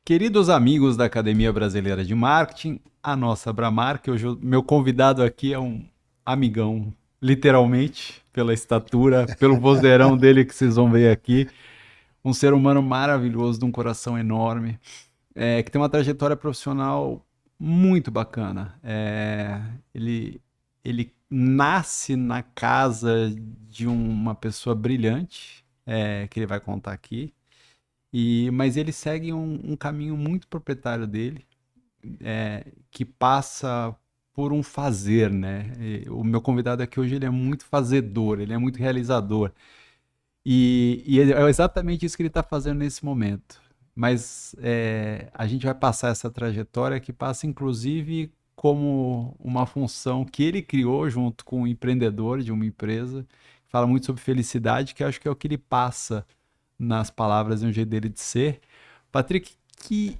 Queridos amigos da Academia Brasileira de Marketing, a nossa Bramar, que hoje meu convidado aqui é um amigão, literalmente, pela estatura, pelo vozeirão dele que vocês vão ver aqui. Um ser humano maravilhoso, de um coração enorme, que tem uma trajetória profissional muito bacana. Ele nasce na casa de uma pessoa brilhante, que ele vai contar aqui. Mas ele segue um caminho muito proprietário dele, que passa por um fazer, né? O meu convidado aqui hoje ele é muito fazedor, ele é muito realizador. E é exatamente isso que ele está fazendo nesse momento. Mas a gente vai passar essa trajetória que passa, inclusive, como uma função que ele criou junto com um empreendedor de uma empresa. Fala muito sobre felicidade, que eu acho que é o que ele passa nas palavras e um jeito dele de ser. Patrick, que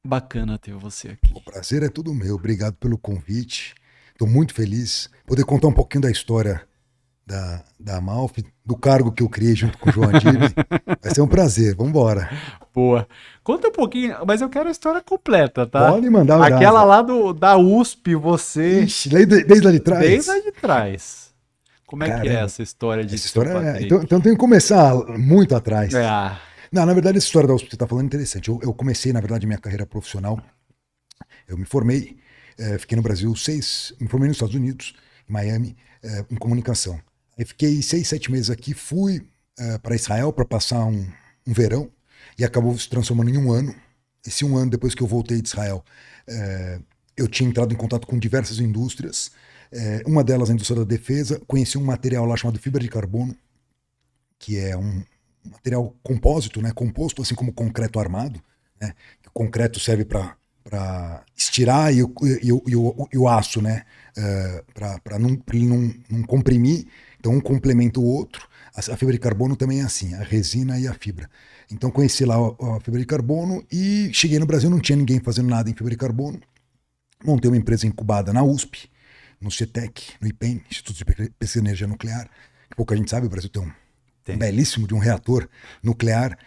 bacana ter você O aqui. prazer é todo meu. Obrigado pelo convite. Estou muito feliz. Poder contar um pouquinho da história da Amalfi, do cargo que eu criei junto com o João Adib. Vai ser um prazer. Vamos embora. Boa. Conta um pouquinho, mas eu quero a história completa, tá? Pode mandar Aquela brasa. lá da USP, você, Ixi, desde lá de desde lá trás. de trás. Como é que é Caramba. essa história de Essa seu história é. Patrick? Então tem que começar muito atrás. Ah, Não, na verdade, essa história da USP que você está falando é interessante. Eu comecei, na verdade, minha carreira profissional. Eu me formei, fiquei no Brasil me formei nos Estados Unidos, em Miami, em comunicação. Aí fiquei 6, 7 meses aqui, fui para Israel para passar um verão e acabou se transformando em um ano. Esse um ano depois que eu voltei de Israel, eu tinha entrado em contato com diversas indústrias, uma delas a indústria da defesa, conheci um material lá chamado fibra de carbono, que é um material compósito, né, composto assim como concreto armado, né, que o concreto serve para estirar e o aço, né, para ele não comprimir, então um complementa o outro. A fibra de carbono também é assim, a resina e a fibra. Então conheci lá a fibra de carbono e cheguei no Brasil, não tinha ninguém fazendo nada em fibra de carbono. Montei uma empresa incubada na USP, no CETEC, no IPEN, Instituto de Pesquisa de Energia Nuclear, que pouca gente sabe, o Brasil tem um tem. belíssimo de um reator nuclear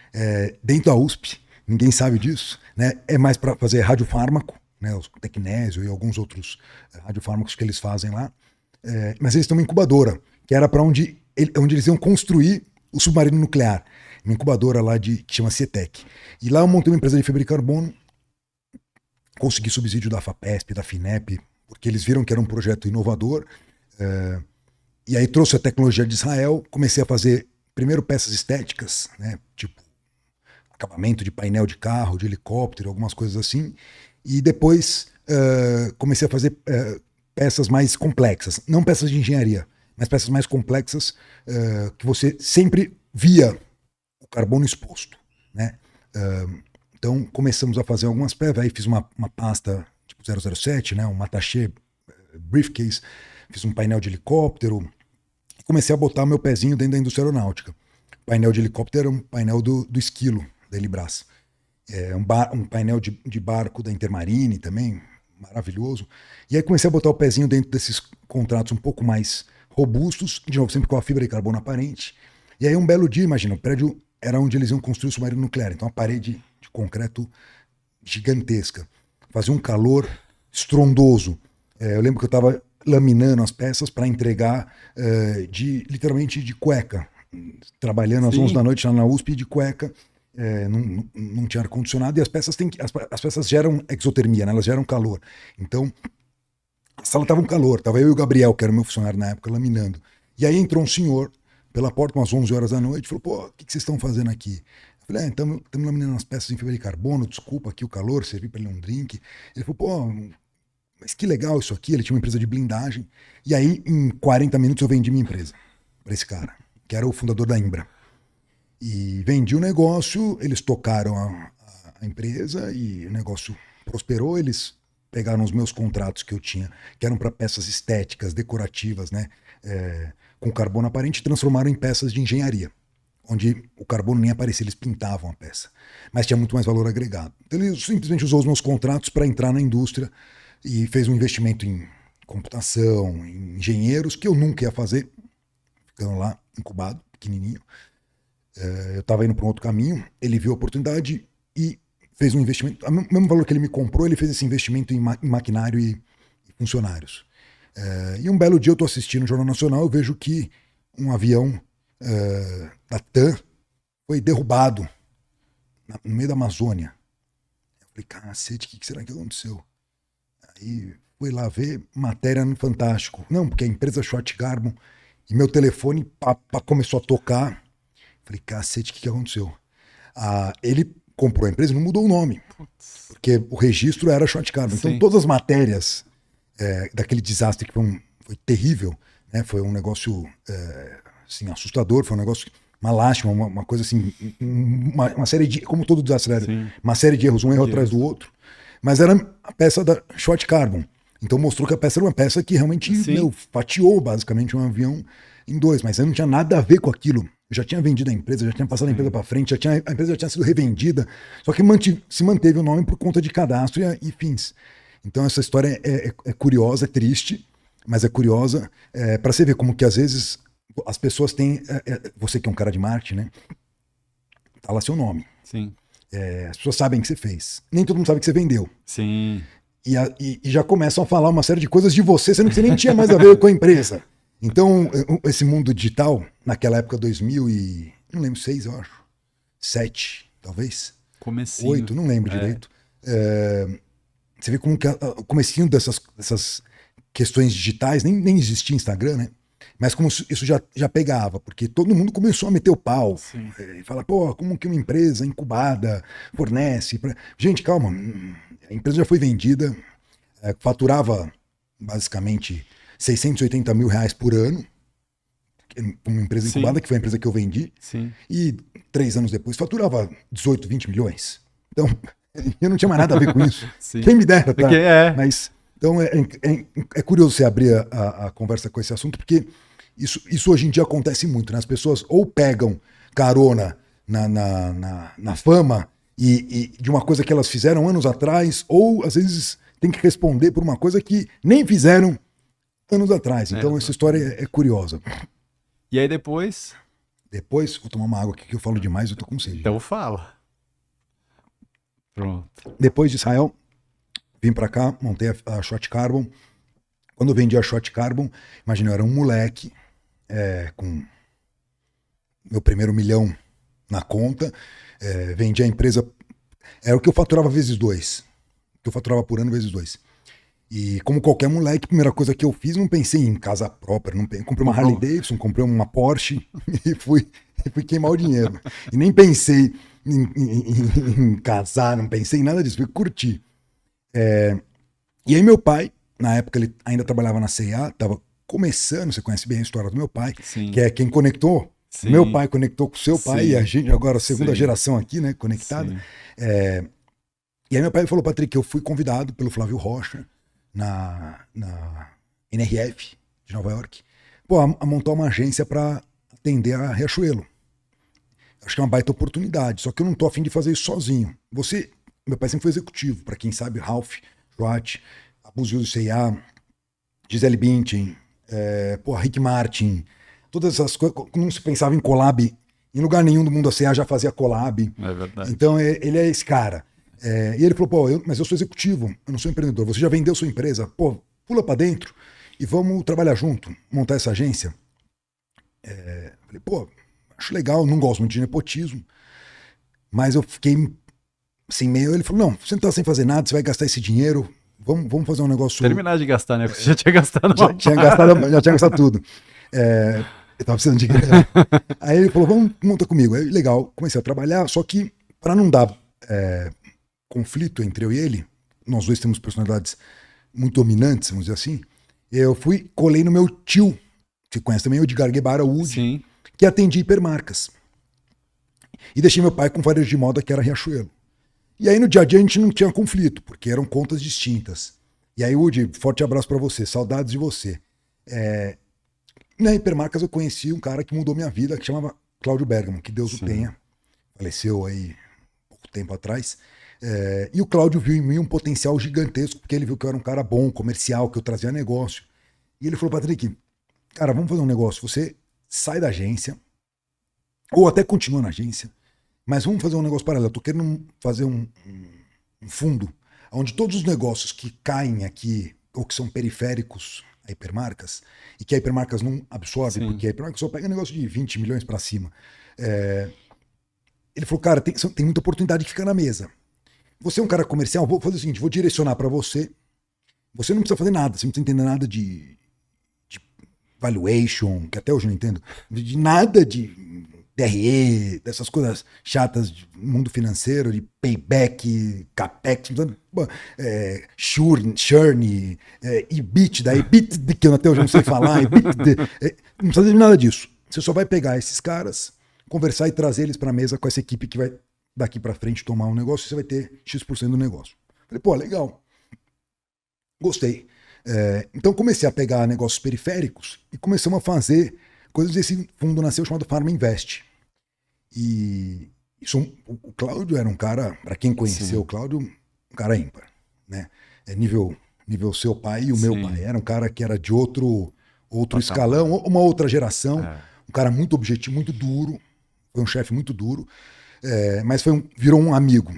dentro da USP, ninguém sabe disso, né? É mais para fazer radiofármaco, né? O Tecnésio e alguns outros radiofármacos que eles fazem lá, mas eles têm uma incubadora, que era para onde eles iam construir o submarino nuclear, uma incubadora lá que chama CETEC. E lá eu montei uma empresa de fibra de carbono, consegui subsídio da FAPESP, da FINEP, porque eles viram que era um projeto inovador, e aí trouxe a tecnologia de Israel, comecei a fazer primeiro peças estéticas, né, tipo acabamento de painel de carro, de helicóptero, algumas coisas assim, e depois comecei a fazer peças mais complexas, não peças de engenharia, mas peças mais complexas que você sempre via o carbono exposto, né? Então começamos a fazer algumas peças, aí fiz uma pasta tipo 007, né, um attaché briefcase, fiz um painel de helicóptero, comecei a botar meu pezinho dentro da indústria aeronáutica. O painel de helicóptero era um painel do Esquilo, da Elibras. Um painel de barco da Intermarine também, maravilhoso. E aí comecei a botar o pezinho dentro desses contratos um pouco mais robustos, de novo, sempre com a fibra de carbono aparente. E aí um belo dia, imagina, o prédio era onde eles iam construir o submarino nuclear, então uma parede de concreto gigantesca. Fazia um calor estrondoso. Eu lembro que eu estava laminando as peças para entregar literalmente de cueca, trabalhando às 11 da Sim. noite lá na USP de cueca, não tinha ar-condicionado e as peças geram exotermia, né? Elas geram calor. Então, a sala estava um calor, estava eu e o Gabriel, que era o meu funcionário na época, laminando. E aí entrou um senhor pela porta, umas 11 horas da noite, falou, pô, o que vocês estão fazendo aqui? Eu falei, estamos laminando as peças em fibra de carbono, desculpa aqui o calor, servi para ele um drink. Ele falou, pô, mas que legal isso aqui, ele tinha uma empresa de blindagem. E aí, em 40 minutos, eu vendi minha empresa para esse cara, que era o fundador da Imbra. E vendi o negócio, eles tocaram a empresa e o negócio prosperou. Eles pegaram os meus contratos que eu tinha, que eram para peças estéticas, decorativas, né, com carbono aparente, e transformaram em peças de engenharia, onde o carbono nem aparecia, eles pintavam a peça. Mas tinha muito mais valor agregado. Então ele simplesmente usou os meus contratos para entrar na indústria e fez um investimento em computação, em engenheiros, que eu nunca ia fazer, ficando lá incubado, pequenininho. Eu estava indo para um outro caminho, ele viu a oportunidade e fez um investimento, o mesmo valor que ele me comprou, ele fez esse investimento em maquinário e funcionários. E um belo dia eu estou assistindo o Jornal Nacional, eu vejo que um avião da TAM foi derrubado no meio da Amazônia. Eu falei, cacete, o que será que aconteceu? Aí fui lá ver matéria no Fantástico. Não, porque a empresa Short Carbon, e meu telefone começou a tocar. Falei, cacete, o que aconteceu? Ele comprou a empresa e não mudou o nome, porque o registro era Short Carbon. Então todas as matérias daquele desastre que foi terrível, né? Foi um negócio assim, assustador, foi um negócio, uma lástima, uma coisa assim, uma série de, como todo desastre era, uma série de erros, um erro atrás do outro, mas era a peça da Short Carbon. Então mostrou que a peça era uma peça que realmente fatiou basicamente um avião em dois, mas eu não tinha nada a ver com aquilo. Eu já tinha vendido a empresa, já tinha passado a empresa para frente, a empresa já tinha sido revendida, só que se manteve o nome por conta de cadastro e fins. Então essa história é curiosa, é triste, mas é curiosa para você ver como que às vezes as pessoas têm... você que é um cara de marketing, né? Tá lá seu nome. Sim. As pessoas sabem que você fez. Nem todo mundo sabe que você vendeu. Sim. E já começam a falar uma série de coisas de você, sendo que você nem tinha mais a ver com a empresa. Então, esse mundo digital, naquela época 2000 e... não lembro, 6, eu acho. 7, talvez. Comecinho. 8, não lembro direito. Você vê como que o comecinho dessas questões digitais, nem existia Instagram, né? Mas como isso já pegava, porque todo mundo começou a meter o pau. E falar, pô, como que uma empresa incubada fornece... Gente, calma, a empresa já foi vendida, faturava basicamente 680 mil reais por ano, uma empresa incubada, que foi a empresa que eu vendi, e 3 anos depois faturava 18, 20 milhões. Então, eu não tinha mais nada a ver com isso. Quem me dera, tá? Mas, então, é curioso você abrir a conversa com esse assunto, porque isso hoje em dia acontece muito, né? As pessoas ou pegam carona na fama e de uma coisa que elas fizeram anos atrás, ou às vezes tem que responder por uma coisa que nem fizeram anos atrás. Então essa história é curiosa. E aí depois? Depois, vou tomar uma água aqui que eu falo demais, eu tô com sede. Então fala. Pronto. Depois de Israel, vim pra cá, montei a Short Carbon. Quando eu vendi a Short Carbon, imagina, eu era um moleque com meu primeiro 1 milhão na conta. Vendi a empresa, era o que eu faturava vezes 2. O que eu faturava por ano vezes 2. E como qualquer moleque, a primeira coisa que eu fiz, não pensei em casa própria, comprei uma Harley Davidson, comprei uma Porsche e fui queimar o dinheiro. E nem pensei em casar, não pensei em nada disso, fui curtir. E aí meu pai, na época ele ainda trabalhava na C&A, estava começando, você conhece bem a história do meu pai, que é quem conectou. Meu pai conectou com o seu pai e a gente agora, a segunda geração aqui, né, conectada. E aí meu pai falou, Patrick, eu fui convidado pelo Flávio Rocha, na NRF de Nova York, a montar uma agência para atender a Riachuelo. Acho que é uma baita oportunidade, só que eu não tô afim de fazer isso sozinho. Meu pai sempre foi executivo, para quem sabe, Ralph Schwartz, Abuzio do C&A, Gisele Bündchen, Rick Martin, todas essas coisas, não se pensava em collab, em lugar nenhum do mundo a C&A já fazia collab. É verdade. Então ele é esse cara. E ele falou, mas eu sou executivo, eu não sou empreendedor, você já vendeu sua empresa, pula pra dentro e vamos trabalhar junto, montar essa agência. Falei, acho legal, não gosto muito de nepotismo, mas eu fiquei sem meio. Ele falou, não, você não tá sem fazer nada, você vai gastar esse dinheiro, vamos fazer um negócio... Terminar de gastar, né? Porque você já tinha gastado já tinha gastado tudo. Eu tava precisando de grana. Aí ele falou, vamos, monta comigo. Aí, legal, comecei a trabalhar, só que para não dar conflito entre eu e ele, nós dois temos personalidades muito dominantes, vamos dizer assim, eu colei no meu tio, que conhece também, o Edgar Guevara Wood, que atendia hipermarcas. E deixei meu pai com varejo de moda, que era Riachuelo. E aí no dia a dia a gente não tinha conflito, porque eram contas distintas. E aí, Woody, forte abraço para você, saudades de você. Na hipermarcas eu conheci um cara que mudou minha vida, que chamava Cláudio Bergamo, que Deus o tenha. Faleceu aí pouco tempo atrás. E o Cláudio viu em mim um potencial gigantesco, porque ele viu que eu era um cara bom, comercial, que eu trazia negócio. E ele falou, Patrick, cara, vamos fazer um negócio. Você sai da agência, ou até continua na agência, Mas vamos fazer um negócio paralelo. Eu tô querendo fazer um fundo onde todos os negócios que caem aqui, ou que são periféricos a hipermarcas, e que a hipermarcas não absorve, Sim. porque a hipermarca só pega negócio de 20 milhões para cima. Ele falou, cara, tem muita oportunidade que fica na mesa. Você é um cara comercial, vou fazer o seguinte, vou direcionar para você. Você não precisa fazer nada, você não precisa entender nada de valuation, que até hoje eu não entendo, de nada de DRE, dessas coisas chatas de mundo financeiro, de payback, capex, churn, EBITDA, que eu até hoje não sei falar, EBITDA, não precisa de nada disso. Você só vai pegar esses caras, conversar e trazer eles para a mesa com essa equipe que vai daqui para frente tomar um negócio, você vai ter X% do negócio. Falei, pô, legal. Gostei. Então comecei a pegar negócios periféricos e começamos a fazer coisas desse fundo nasceu chamado Pharma Invest. E o Cláudio era um cara, para quem conheceu Sim. o Cláudio, um cara ímpar, né? Nível seu pai e o meu Sim. pai. Era um cara que era de outro Patamar. escalão, uma outra geração, um cara muito objetivo, muito duro, foi um chefe muito duro, mas virou um amigo.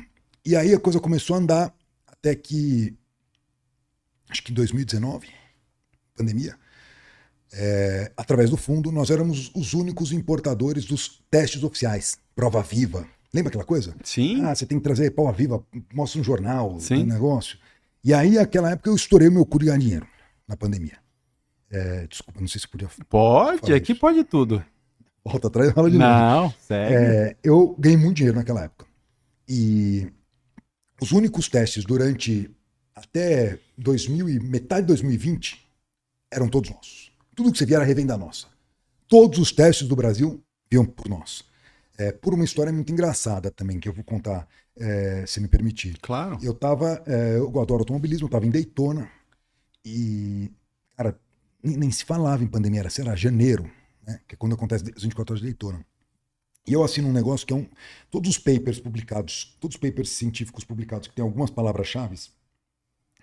E aí a coisa começou a andar até que acho que em 2019, pandemia, através do fundo, nós éramos os únicos importadores dos testes oficiais, prova viva. Lembra aquela coisa? Sim. Você tem que trazer prova viva, mostra um jornal, Sim. um negócio. E aí, naquela época, eu estourei o meu cu de ganhar dinheiro na pandemia. Desculpa, não sei se podia. Pode, aqui isso. pode tudo. Volta atrás e fala de novo. Não, segue. Eu ganhei muito dinheiro naquela época. E os únicos testes durante até metade de 2020 eram todos nossos. Tudo que você via era revenda nossa. Todos os testes do Brasil vinham por nós. Por uma história muito engraçada também, que eu vou contar, se me permitir. Claro. Eu adoro automobilismo, eu estava em Daytona e, cara, nem se falava em pandemia, era janeiro, né, que é quando acontece as 24 horas de Daytona. E eu assino um negócio que todos os papers publicados, todos os papers científicos publicados que tem algumas palavras-chave,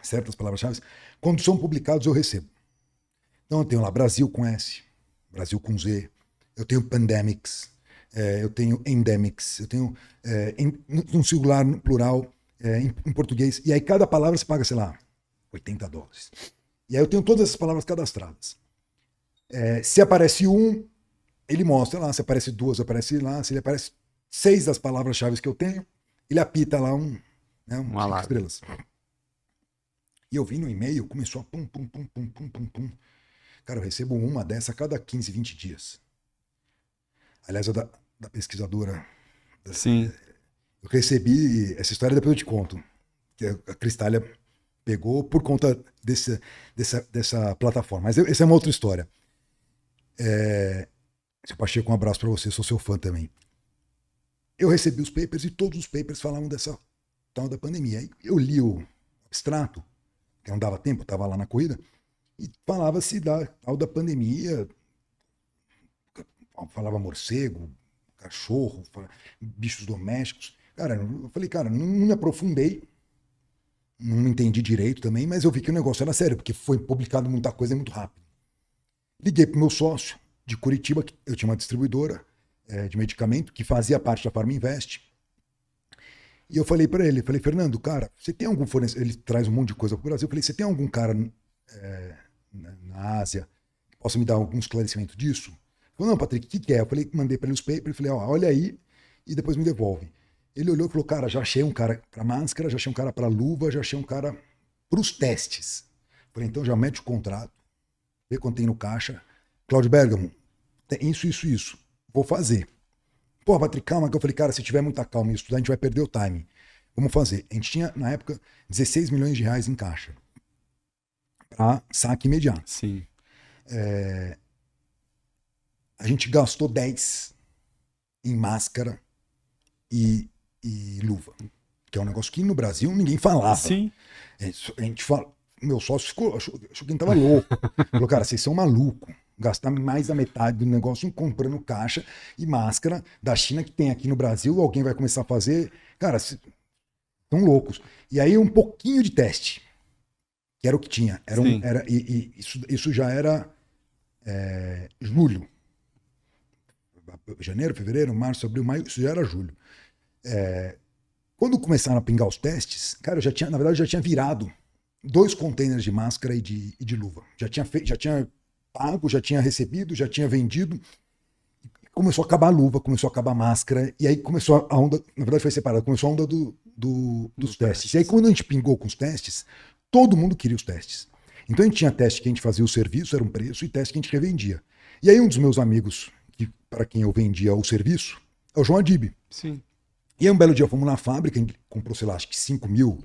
certas palavras-chave, quando são publicados eu recebo. Então eu tenho lá Brasil com S, Brasil com Z, eu tenho pandemics, eu tenho endemics, eu tenho um singular, no plural, em português, e aí cada palavra você paga, sei lá, $80. E aí eu tenho todas essas palavras cadastradas. Se aparece ele mostra lá, se aparece duas, aparece lá, se ele aparece 6 das palavras-chave que eu tenho, ele apita lá um 5 estrelas. E eu vi no e-mail, começou a pum. Cara, eu recebo uma dessa a cada 15, 20 dias. Aliás, é da pesquisadora. Sim. Eu recebi, essa história depois eu te conto, que a Cristália pegou por conta dessa plataforma. Mas essa é uma outra história. Seu Pacheco, um abraço para você, sou seu fã também. Eu recebi os papers e todos os papers falavam dessa tal da pandemia. Aí eu li o abstrato, que não dava tempo, eu estava lá na corrida, e falava-se da tal da pandemia, falava morcego, cachorro, bichos domésticos. Cara, eu falei, cara, não me aprofundei, não entendi direito também, mas eu vi que o negócio era sério, porque foi publicado muita coisa muito rápido. Liguei pro meu sócio de Curitiba, que eu tinha uma distribuidora de medicamento que fazia parte da Pharma Invest. E eu falei para ele, Fernando, cara, você tem algum fornecedor? Ele traz um monte de coisa pro Brasil. Eu falei, você tem algum cara na Ásia que possa me dar algum esclarecimento disso? Ele falou, não, Patrick, o que é? Eu falei, mandei para ele os papers, falei, olha aí e depois me devolve. Ele olhou e falou, cara, já achei um cara para máscara, já achei um cara para luva, já achei um cara para os testes. Eu falei, então já mete o contrato, vê quanto tem no caixa. Cláudio Bergamo, tem isso. Vou fazer. Pô, Patrick, calma, que eu falei, cara, se tiver muita calma e estudar, a gente vai perder o time. Vamos fazer. A gente tinha, na época, 16 milhões de reais em caixa. Para saque imediato. Sim. A gente gastou 10 em máscara e luva. Que é um negócio que no Brasil ninguém falava. Sim. A gente fala, meu sócio achou que a gente tava louco. Falou, cara, vocês são malucos. Gastar mais da metade do negócio comprando caixa e máscara da China que tem aqui no Brasil, alguém vai começar a fazer. Cara, estão loucos. E aí um pouquinho de teste, que era o que tinha. Isso já era julho. Janeiro, fevereiro, março, abril, maio, isso já era julho. Quando começaram a pingar os testes, cara, na verdade, eu já tinha virado 2 containers de máscara e de luva. Já tinha pago, já tinha recebido, já tinha vendido. Começou a acabar a luva, começou a acabar a máscara, e aí começou a onda, na verdade foi separado, começou a onda dos testes. E aí quando a gente pingou com os testes, todo mundo queria os testes. Então a gente tinha teste que a gente fazia o serviço, era um preço, e teste que a gente revendia. E aí um dos meus amigos, para quem eu vendia o serviço, é o João Adib. Sim. E aí um belo dia fomos na fábrica, a gente comprou, sei lá, acho que 5 mil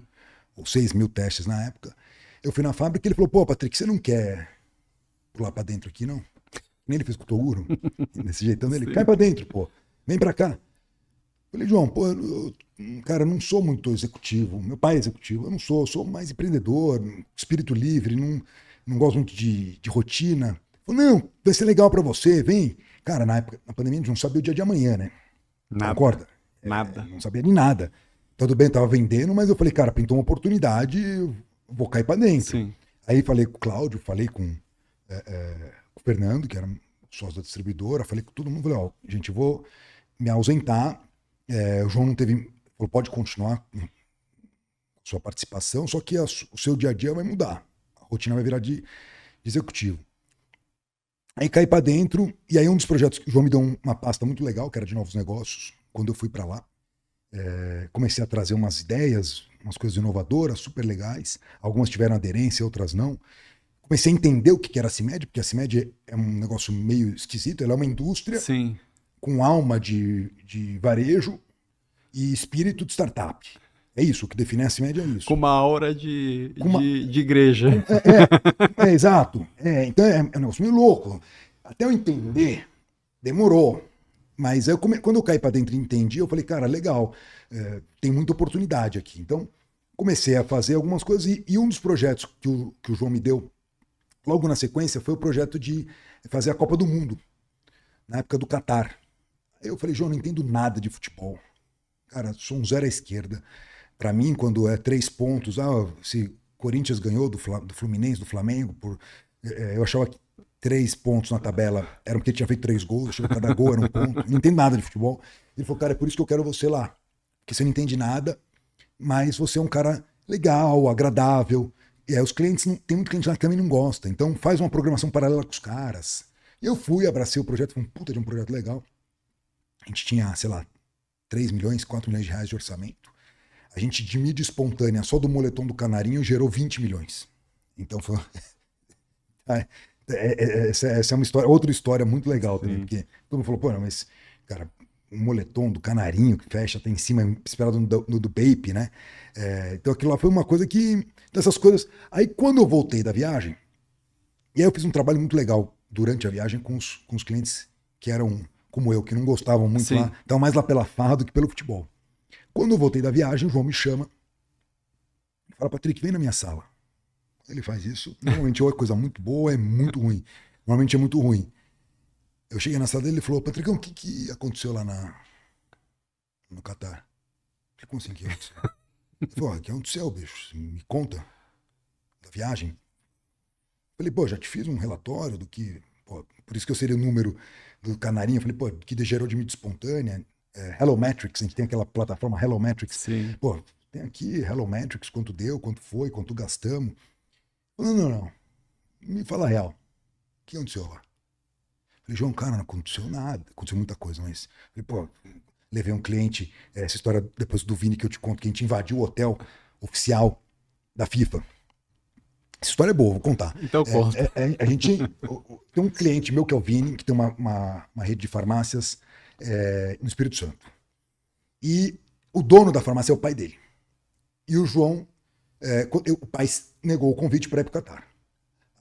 ou 6 mil testes na época. Eu fui na fábrica e ele falou, pô, Patrick, você não quer pular pra dentro aqui, não? Nem ele fez com o Toguro, desse jeitão dele, cai pra dentro, pô, vem pra cá. Falei, João, pô, cara, eu não sou muito executivo, meu pai é executivo, eu não sou mais empreendedor, espírito livre, não gosto muito de rotina. Falei, não, vai ser legal pra você, vem. Cara, na época, na pandemia, a gente não sabia o dia de amanhã, né? Nada. Concorda? Nada. Não sabia de nada. Tudo bem, tava vendendo, mas eu falei, cara, pintou uma oportunidade, eu vou cair pra dentro. Sim. Aí falei com o Cláudio, falei com o Fernando, que era sócio da distribuidora, falei com todo mundo, falei, ó, gente, eu vou me ausentar. O João não teve, falou, pode continuar com sua participação, só que o seu dia a dia vai mudar. A rotina vai virar de executivo. Aí caí pra dentro, e aí um dos projetos que o João me deu uma pasta muito legal, que era de novos negócios, quando eu fui pra lá. Comecei a trazer umas ideias, umas coisas inovadoras, super legais. Algumas tiveram aderência, outras não. Comecei a entender o que era a CIMED, porque a CIMED é um negócio meio esquisito. Ela é uma indústria Sim. com alma de varejo e espírito de startup. É isso, o que define a CIMED é isso. Com uma aura de igreja. Exato. Então é um negócio meio louco. Até eu entender, demorou. Mas quando eu caí para dentro e entendi, eu falei, cara, legal, tem muita oportunidade aqui. Então, comecei a fazer algumas coisas e um dos projetos que o João me deu, logo na sequência, foi o projeto de fazer a Copa do Mundo, na época do Catar. Aí eu falei, João, não entendo nada de futebol. Cara, sou um zero à esquerda. Para mim, quando é 3 pontos, se Corinthians ganhou do Fluminense, do Flamengo, eu achava que 3 pontos na tabela eram porque tinha feito 3 gols, achava que cada gol era um ponto. Não entendo nada de futebol. Ele falou, cara, é por isso que eu quero você lá. Porque você não entende nada, mas você é um cara legal, agradável. E aí os clientes, tem muito cliente lá que também não gosta. Então faz uma programação paralela com os caras. E eu fui, abracei o projeto, foi um puta de um projeto legal. A gente tinha, sei lá, 3 milhões, 4 milhões de reais de orçamento. A gente, de mídia espontânea, só do moletom do Canarinho, gerou 20 milhões. Então foi... Essa é uma história, outra história muito legal também, porque todo mundo falou, pô, não, mas, cara, o moletom do Canarinho que fecha, tá em cima, esperado no do Bape, né? Então aquilo lá foi uma coisa que, dessas coisas. Aí quando eu voltei da viagem, e aí eu fiz um trabalho muito legal durante a viagem com os clientes que eram como eu, que não gostavam muito lá, estavam mais lá pela farra do que pelo futebol. Quando eu voltei da viagem, o João me chama e fala, Patrick, vem na minha sala. Ele faz isso. Normalmente ou é coisa muito boa ou é muito ruim. Normalmente é muito ruim. Eu cheguei na sala dele e ele falou, Patricão, o que aconteceu lá no Catar? Como assim que aconteceu? Ele falou, o que aconteceu, bicho? Me conta da viagem. Eu falei, pô, já te fiz um relatório do que... Pô, por isso que eu seria o número do Canarinho. Eu falei, pô, que gerou de mídia espontânea. Hello Metrics, a gente tem aquela plataforma Hello Metrics. Sim. Pô, tem aqui Hello Metrics, quanto deu, quanto foi, quanto gastamos. Não. Me fala a real. O que aconteceu lá? Falei, João, cara, não aconteceu nada. Aconteceu muita coisa, mas... Falei, pô, levei um cliente... Essa história depois do Vini que eu te conto, que a gente invadiu o hotel oficial da FIFA. Essa história é boa, vou contar. Então conta. A gente... Tem um cliente meu que é o Vini, que tem uma rede de farmácias no Espírito Santo. E o dono da farmácia é o pai dele. E o João... o pai negou o convite para ir pro Catar.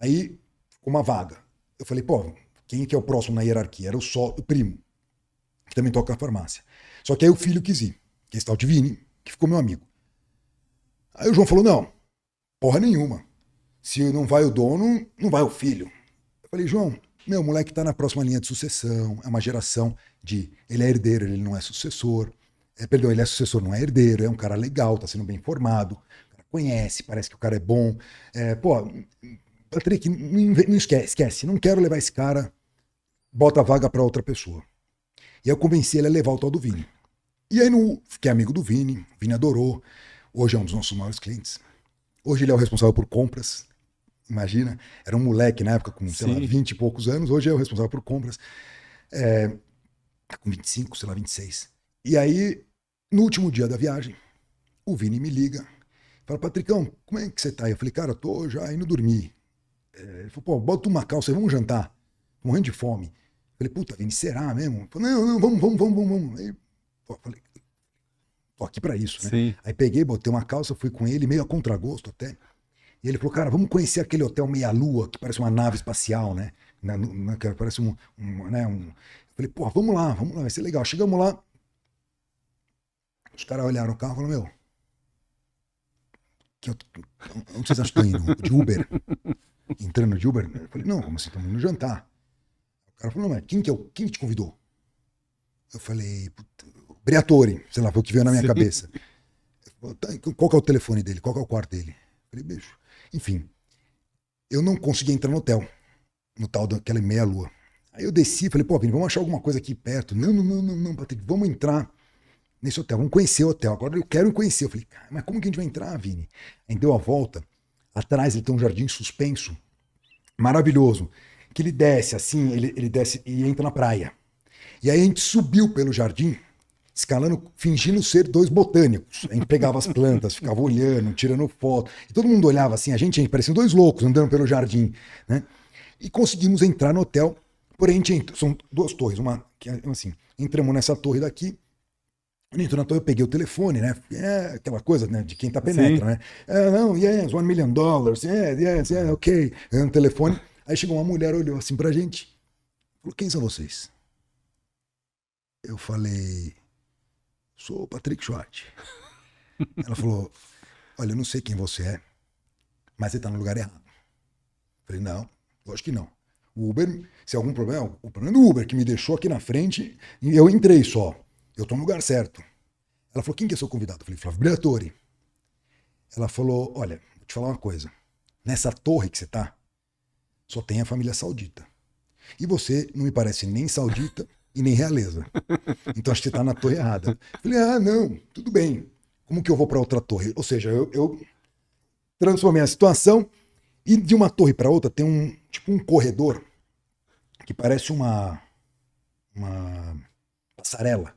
Aí ficou uma vaga. Eu falei, pô, quem que é o próximo na hierarquia? Era o primo, que também toca a farmácia. Só que aí o filho quis ir, que é esse tal de Vini, que ficou meu amigo. Aí o João falou, não, porra nenhuma. Se não vai o dono, não vai o filho. Eu falei, João, meu moleque tá na próxima linha de sucessão, é uma geração ele é herdeiro, ele não é sucessor. Perdão, ele é sucessor, não é herdeiro, é um cara legal, tá sendo bem formado, conhece, parece que o cara é bom. Pô, Patrick, não esquece, não quero levar esse cara, bota a vaga para outra pessoa. E eu convenci ele a levar o tal do Vini. E aí fiquei amigo do Vini, o Vini adorou. Hoje é um dos nossos maiores clientes. Hoje ele é o responsável por compras. Imagina, era um moleque na época com, sei lá, Sim. 20 e poucos anos. Hoje é o responsável por compras. Tá com 25, sei lá, 26. E aí, no último dia da viagem, o Vini me liga. Fala, Patricão, como é que você tá? Eu falei, cara, eu tô já indo dormir. Ele falou, pô, bota uma calça aí, vamos jantar. Morrendo de fome. Eu falei, puta, Vini, será mesmo? Ele falou, não, vamos. Aí, pô, falei, tô aqui pra isso, né? Sim. Aí peguei, botei uma calça, fui com ele, meio a contragosto até. E ele falou, cara, vamos conhecer aquele hotel meia-lua, que parece uma nave espacial, né? Que parece né, Eu falei, pô, vamos lá, vai ser legal. Chegamos lá, os caras olharam o carro e falaram, meu, onde vocês acham que eu tô indo? De Uber? Entrando de Uber? Eu falei, não, como assim, estamos indo jantar. O cara falou, não, mas quem te convidou? Eu falei, puta, Briatore, sei lá, foi o que veio na minha Sim. cabeça. Falei, tá, qual que é o telefone dele? Qual que é o quarto dele? Eu falei, bicho. Enfim, eu não consegui entrar no hotel, no tal daquela meia-lua. Aí eu desci, falei, pô, Vini, vamos achar alguma coisa aqui perto. Não, Patrick, vamos entrar nesse hotel, vamos conhecer o hotel. Agora eu quero conhecer. Eu falei, cara, mas como que a gente vai entrar, Vini? Aí deu a volta, atrás ele tem um jardim suspenso, maravilhoso, que ele desce assim, ele desce e entra na praia. E aí a gente subiu pelo jardim, escalando, fingindo ser dois botânicos. A gente pegava as plantas, ficava olhando, tirando foto. E todo mundo olhava assim, a gente parecia dois loucos andando pelo jardim, né? E conseguimos entrar no hotel. Porém, a gente são duas torres. Uma que assim, entramos nessa torre daqui. Entrou na torre, eu peguei o telefone, né? É aquela coisa, né? De quem tá penetra, Sim. né? Não, yes, $1 million. Yes, ok. No telefone. Aí chegou uma mulher, olhou assim pra gente. Falou, quem são vocês? Eu falei, sou o Patrick Schwartz. Ela falou, olha, eu não sei quem você é, mas você tá no lugar errado. Eu falei, não, lógico que não. O Uber, se é algum problema, o problema é do Uber, que me deixou aqui na frente e eu entrei só. Eu tô no lugar certo. Ela falou, quem que é seu convidado? Eu falei, Flávio Briatore. Ela falou, olha, vou te falar uma coisa. Nessa torre que você tá, só tem a família saudita. E você não me parece nem saudita e nem realeza. Então acho que você tá na torre errada. Eu falei, não, tudo bem. Como que eu vou para outra torre? Ou seja, eu transformei a situação e de uma torre para outra tem um corredor que parece uma passarela.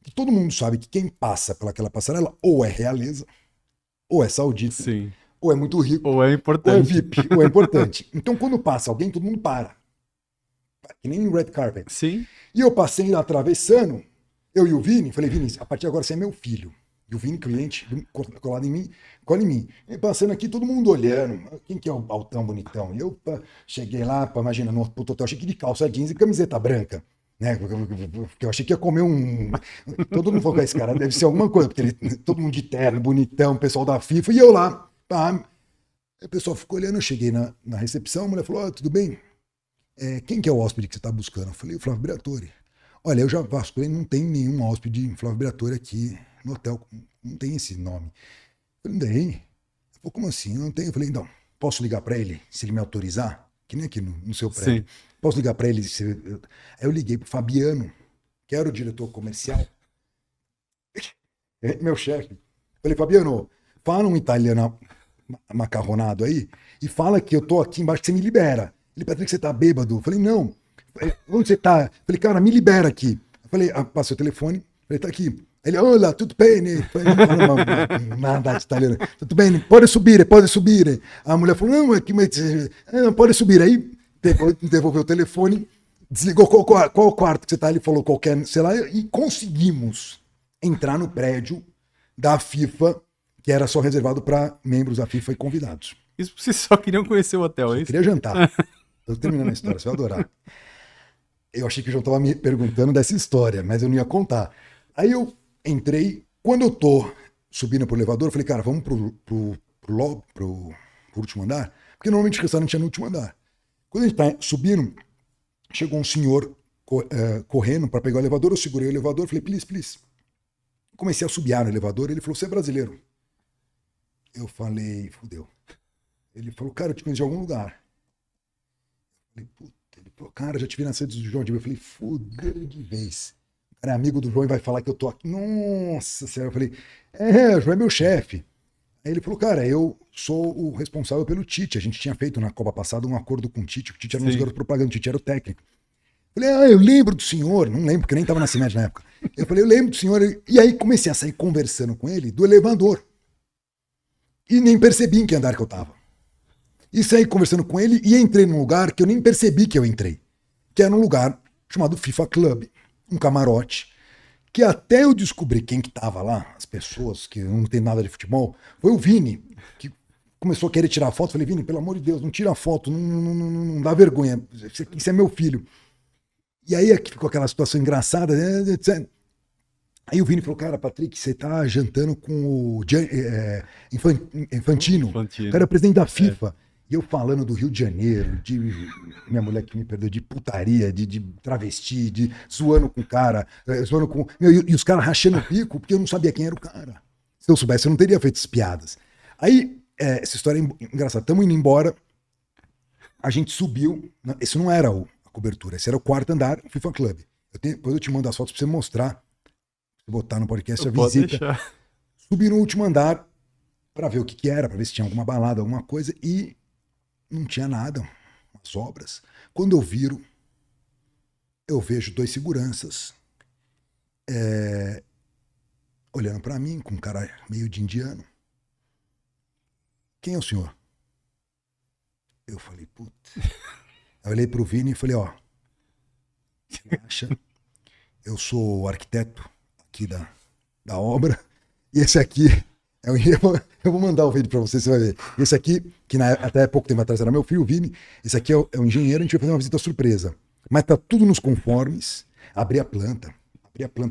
E todo mundo sabe que quem passa pelaquela passarela ou é realeza, ou é saudita, Sim. ou é muito rico, Ou é ou é importante. VIP, ou é importante. Então quando passa alguém, todo mundo para. Que nem red carpet. Sim. E eu passei lá atravessando, eu e o Vini, falei, Vini, a partir de agora você é meu filho. E o Vini, cliente, colado em mim, cola em mim. E passando aqui, todo mundo olhando. Quem que é o altão bonitão? E eu cheguei lá, imagina, no hotel, achei que de calça jeans e camiseta branca. Né? Porque eu achei que ia comer um. Todo mundo falou que esse cara deve ser alguma coisa, porque todo mundo de terno, bonitão, pessoal da FIFA, e eu lá. Aí o pessoal ficou olhando, eu cheguei na recepção, a mulher falou: tudo bem? Quem que é o hóspede que você está buscando? Eu falei, o Flávio Briatore. Olha, eu já vasculhei, não tem nenhum hóspede Flávio Briatore aqui no hotel, não tem esse nome. Eu falei, não tem? Ele falou, como assim? Não tem? Eu falei, então, posso ligar para ele, se ele me autorizar? Que nem aqui no seu prédio. Sim. Posso ligar para ele? Aí eu liguei pro Fabiano, que era o diretor comercial, meu chefe. Falei, Fabiano, fala um italiano macarronado aí e fala que eu tô aqui embaixo, que você me libera. Ele, Patrick, você tá bêbado? Eu falei, não. Onde você tá? Eu falei, cara, me libera aqui. Eu falei, passei o telefone. Eu falei, tá aqui. Ele, olá, tudo bem? Não fala nada de italiano. Tudo bem, pode subir, pode subir. A mulher falou, não, aqui, não, pode subir. Aí devolveu o telefone, desligou qual quarto que você tá. Ele falou qualquer, sei lá, e conseguimos entrar no prédio da FIFA, que era só reservado para membros da FIFA e convidados. Isso vocês só queriam conhecer o hotel, é Eu isso? queria jantar. Tô terminando a história, você vai adorar. Eu achei que o João tava me perguntando dessa história, mas eu não ia contar. Aí eu entrei, quando eu tô subindo pro elevador, eu falei, cara, vamos pro último andar? Porque normalmente o restaurante é no último andar. Quando a gente tá subindo, chegou um senhor correndo para pegar o elevador, eu segurei o elevador, falei, please. Comecei a subiar no elevador, ele falou, você é brasileiro? Eu falei, fudeu. Ele falou, cara, eu te conheço de algum lugar. Eu falei, puta. Ele falou, cara, já te vi na sede do João. Eu falei, fudeu de vez. cara é amigo do João e vai falar que eu tô aqui. Nossa senhora, eu falei, o João é meu chefe. Aí ele falou, cara, eu sou o responsável pelo Tite. A gente tinha feito na Copa passada um acordo com o Tite era um dos Sim. garotos propaganda, o Tite era o técnico. Eu falei, eu lembro do senhor, não lembro, porque nem tava na CIMED na época. Eu falei, eu lembro do senhor, e aí comecei a sair conversando com ele do elevador. E nem percebi em que andar que eu tava. E saí conversando com ele e entrei num lugar que eu nem percebi que eu entrei. Que era um lugar chamado FIFA Club, um camarote, que até eu descobrir quem que tava lá, as pessoas que não tem nada de futebol, foi o Vini, que começou a querer tirar foto. Falei, Vini, pelo amor de Deus, não tira foto, não dá vergonha, isso é meu filho. E aí aqui ficou aquela situação engraçada, né? Aí o Vini falou, cara, Patrick, você tá jantando com o Infantino, o cara é o presidente da FIFA. E eu falando do Rio de Janeiro, de minha mulher que me perdeu, de putaria, de travesti, de zoando com o cara, zoando com. E os caras rachando o bico, porque eu não sabia quem era o cara. Se eu soubesse, eu não teria feito as piadas. Aí, essa história é engraçada. Estamos indo embora, a gente subiu. Esse não era a cobertura, esse era o quarto andar, o FIFA Club. Depois eu te mando as fotos pra você mostrar. Se botar no podcast a visita. Deixar. Subi no último andar pra ver o que era, pra ver se tinha alguma balada, alguma coisa, e não tinha nada, umas obras. Quando eu viro, eu vejo 2 seguranças olhando pra mim, com um cara meio de indiano. Quem é o senhor? Eu falei, puta. Eu olhei pro Vini e falei, relaxa, eu sou o arquiteto aqui da obra, e esse aqui eu vou mandar o vídeo pra você vai ver. Esse aqui, que até pouco tempo atrás era meu filho, o Vini, esse aqui é o engenheiro, a gente vai fazer uma visita surpresa. Mas tá tudo nos conformes. Abri a planta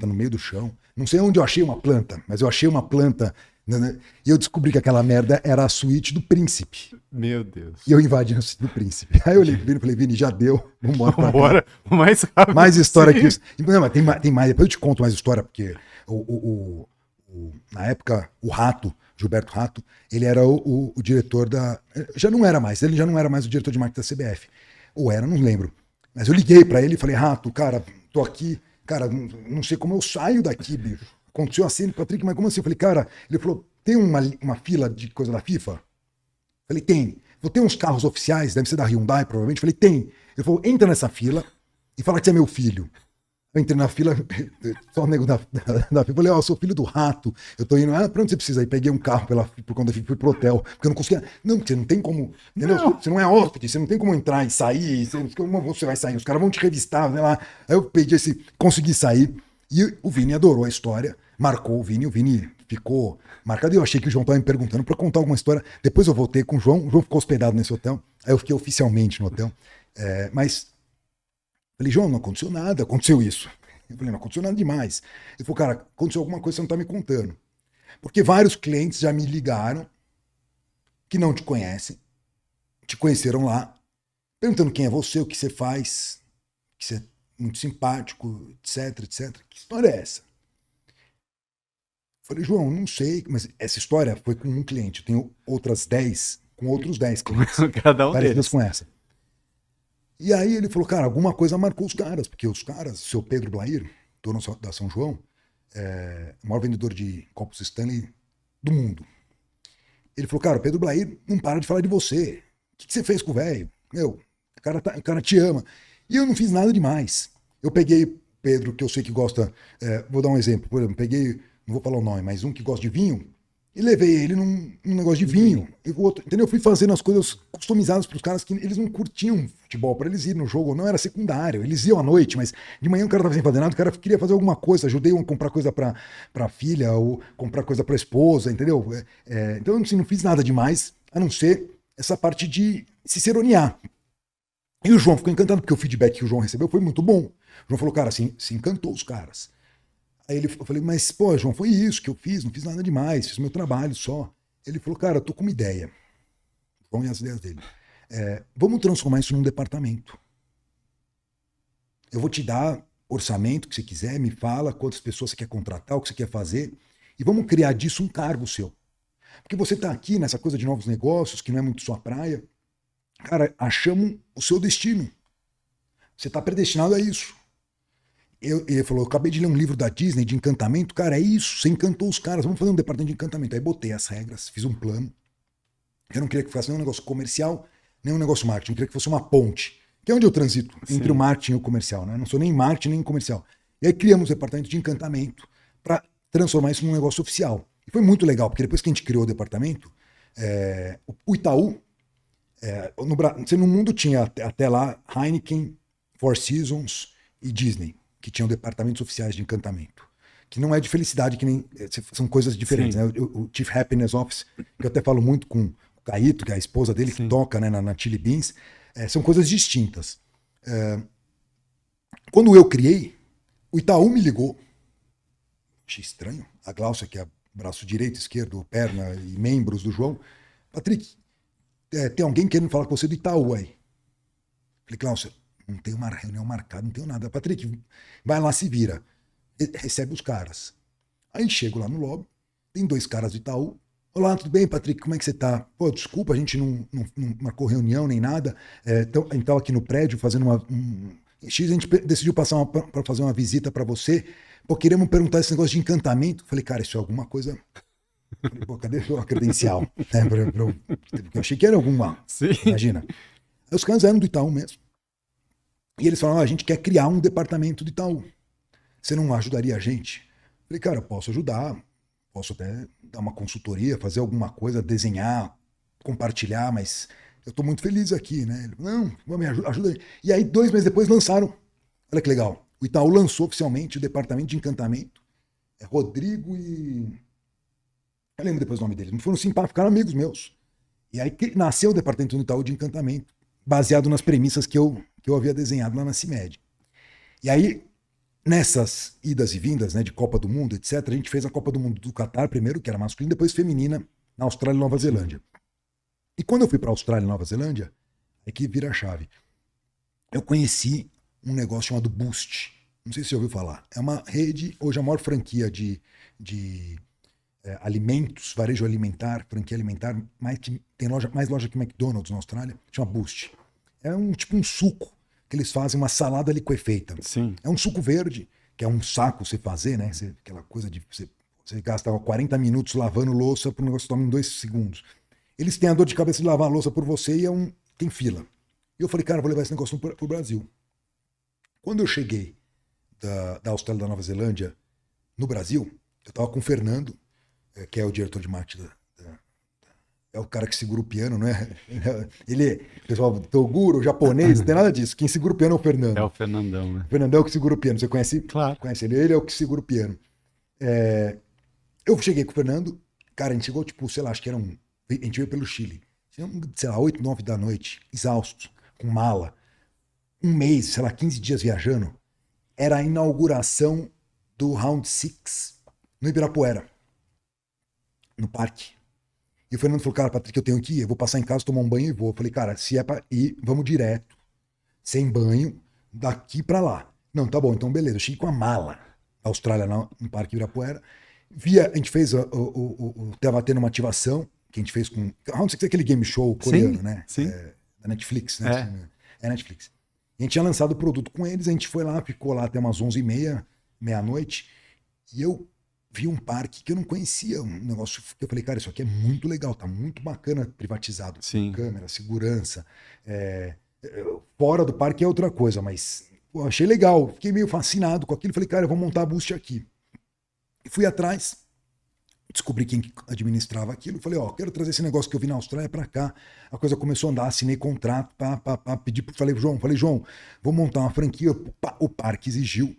no meio do chão. Não sei onde eu achei uma planta, mas eu achei uma planta, né? E eu descobri que aquela merda era a suíte do príncipe. Meu Deus. E eu invadi a suíte do príncipe. Aí eu olhei pro Vini e falei, Vini, já deu, vambora pra cá. Bora, mais rápido. Mais história que isso. Não, mas tem mais, depois eu te conto mais história, porque na época, o Rato, Gilberto Rato, ele era o diretor ele já não era mais o diretor de marketing da CBF. Ou era, não lembro. Mas eu liguei pra ele e falei, Rato, cara, tô aqui, cara, não sei como eu saio daqui, bicho. Aconteceu assim, Patrick, mas como assim? Eu falei, cara, ele falou, tem uma fila de coisa da FIFA? Eu falei, tem. Vou ter uns carros oficiais, deve ser da Hyundai, provavelmente. Eu falei, tem. Ele falou, entra nessa fila e fala que você é meu filho. Eu entrei na fila, só o nego da fila. Eu falei, eu sou filho do Rato. Eu tô indo, pra onde você precisa ir? Peguei um carro por conta fui pro hotel, porque eu não conseguia. Não, porque você não tem como. Entendeu? Não. Você não é hóspede, você não tem como entrar e sair. Como você vai sair? Os caras vão te revistar, né, lá. Aí eu consegui sair. E o Vini adorou a história, marcou o Vini ficou marcado. E eu achei que o João estava me perguntando para contar alguma história. Depois eu voltei com o João ficou hospedado nesse hotel. Aí eu fiquei oficialmente no hotel. Mas falei, João, não aconteceu nada, aconteceu isso. Eu falei, não aconteceu nada demais. Ele falou, cara, aconteceu alguma coisa que você não tá me contando. Porque vários clientes já me ligaram que não te conhecem, te conheceram lá, perguntando quem é você, o que você faz, que você é muito simpático, etc, etc. Que história é essa? Eu falei, João, não sei, mas essa história foi com um cliente. Eu tenho outras 10, com outros 10 clientes. Cada um Parecidas deles. com essa. E aí ele falou, cara, alguma coisa marcou os caras, porque os caras, seu Pedro Blair, dono da São João, o maior vendedor de copos Stanley do mundo. Ele falou, cara, o Pedro Blair não para de falar de você. O que você fez com o velho? Meu, o cara te ama. E eu não fiz nada demais. Eu peguei Pedro, que eu sei que gosta, vou dar um exemplo, por exemplo, peguei, não vou falar o nome, mas um que gosta de vinho, e levei ele num negócio de vinho. Entendeu? Eu fui fazendo as coisas customizadas para os caras que eles não curtiam futebol, para eles irem no jogo, não era secundário. Eles iam à noite, mas de manhã o cara estava sem fazer nada, o cara queria fazer alguma coisa. Ajudei a comprar coisa para a filha, ou comprar coisa para a esposa, entendeu? Então assim, não fiz nada demais, a não ser essa parte de ciceronear. E o João ficou encantado, porque o feedback que o João recebeu foi muito bom. O João falou, cara, assim, se encantou os caras. Aí eu falei, mas, pô, João, foi isso que eu fiz, não fiz nada demais, fiz meu trabalho só. Ele falou, cara, eu tô com uma ideia. João e as ideias dele. Vamos transformar isso num departamento. Eu vou te dar orçamento que você quiser, me fala quantas pessoas você quer contratar, o que você quer fazer, e vamos criar disso um cargo seu. Porque você tá aqui nessa coisa de novos negócios, que não é muito sua praia. Cara, achamos o seu destino. Você tá predestinado a isso. Ele falou, eu acabei de ler um livro da Disney de encantamento. Cara, é isso, você encantou os caras, vamos fazer um departamento de encantamento. Aí botei as regras, fiz um plano. Eu não queria que fosse nem um negócio comercial, nem um negócio marketing. Eu queria que fosse uma ponte, que é onde eu transito, entre o marketing e o comercial. Né? Eu não sou nem marketing, nem comercial. E aí criamos um departamento de encantamento para transformar isso num negócio oficial. E foi muito legal, porque depois que a gente criou o departamento, o Itaú, no mundo tinha até lá Heineken, Four Seasons e Disney, que tinham departamentos oficiais de encantamento. Que não é de felicidade, que nem são coisas diferentes. Né? O Chief Happiness Office, que eu até falo muito com o Caíto, que é a esposa dele, que toca, né, na Chili Beans, são coisas distintas. Quando eu criei, o Itaú me ligou. Achei estranho. A Gláucia, que é braço direito, esquerdo, perna e membros do João. Patrick, tem alguém querendo falar com você do Itaú aí. Falei, Gláucia, não tem uma reunião marcada, não tenho nada. Patrick, vai lá, se vira. Recebe os caras. Aí chego lá no lobby, tem 2 caras do Itaú. Olá, tudo bem, Patrick? Como é que você tá? Pô, desculpa, a gente não marcou reunião nem nada. Então, a gente tava aqui no prédio fazendo X, a gente decidiu passar para fazer uma visita para você. Pô, queremos perguntar esse negócio de encantamento. Falei, cara, isso é alguma coisa. Falei, pô, cadê a credencial? Porque eu achei que era alguma. Sim. Imagina. Aí os caras eram do Itaú mesmo. E eles falaram, a gente quer criar um departamento do Itaú. Você não ajudaria a gente? Falei, cara, eu posso ajudar. Posso até dar uma consultoria, fazer alguma coisa, desenhar, compartilhar, mas eu tô muito feliz aqui, né? Ele, não, me ajuda aí. E aí, 2 meses depois, lançaram. Olha que legal. O Itaú lançou oficialmente o departamento de encantamento. Rodrigo e... Eu lembro depois o nome deles. Foram simpáticos, ficaram amigos meus. E aí nasceu o departamento do Itaú de encantamento, baseado nas premissas que eu havia desenhado lá na CIMED. E aí, nessas idas e vindas, né, de Copa do Mundo, etc., a gente fez a Copa do Mundo do Catar primeiro, que era masculina, depois feminina, na Austrália e Nova Zelândia. E quando eu fui para a Austrália e Nova Zelândia, é que vira a chave. Eu conheci um negócio chamado Boost. Não sei se você ouviu falar. É uma rede, hoje a maior franquia de alimentos, varejo alimentar, franquia alimentar, tem mais loja que McDonald's na Austrália, chama Boost. É tipo um suco, que eles fazem uma salada liquefeita. Sim. É um suco verde, que é um saco você fazer, né? Aquela coisa de você gasta 40 minutos lavando louça para o negócio tomar em 2 segundos. Eles têm a dor de cabeça de lavar a louça por você e tem fila. E eu falei, cara, vou levar esse negócio pro Brasil. Quando eu cheguei da Austrália e da Nova Zelândia no Brasil, eu estava com o Fernando, que é o diretor de marketing é o cara que segura o piano, não é? Ele, pessoal, Toguro, japonês, não tem nada disso. Quem segura o piano é o Fernando. É o Fernandão, né? O Fernandão é o que segura o piano. Você conhece? Claro. Conhece ele? Ele é o que segura o piano. Eu cheguei com o Fernando, cara, a gente chegou, tipo, sei lá, acho que a gente veio pelo Chile. Sei lá, 8, 9 da noite, exaustos, com mala. 1 mês, sei lá, 15 dias viajando. Era a inauguração do Round 6 no Ibirapuera, no parque. E o Fernando falou, cara, Patrick, eu tenho que ir, eu vou passar em casa, tomar um banho e vou. Eu falei, cara, se é pra ir, vamos direto, sem banho, daqui pra lá. Não, tá bom, então beleza. Eu cheguei com a mala da Austrália no Parque Ibirapuera. A gente fez, tava tendo uma ativação, que a gente fez com... Round 6 é aquele game show coreano, sim, né? Sim. Da Netflix, né? É Netflix. A gente tinha lançado o produto com eles, a gente foi lá, ficou lá até umas 11h30, meia-noite, e eu vi um parque que eu não conhecia, um negócio que eu falei, cara, isso aqui é muito legal, tá muito bacana privatizado. Sim. Câmera, segurança. Fora do parque é outra coisa, mas pô, achei legal, fiquei meio fascinado com aquilo, falei, cara, eu vou montar a Boost aqui. E fui atrás, descobri quem administrava aquilo, falei, quero trazer esse negócio que eu vi na Austrália pra cá. A coisa começou a andar, assinei contrato, pedir, falei, João, vou montar uma franquia. O parque exigiu,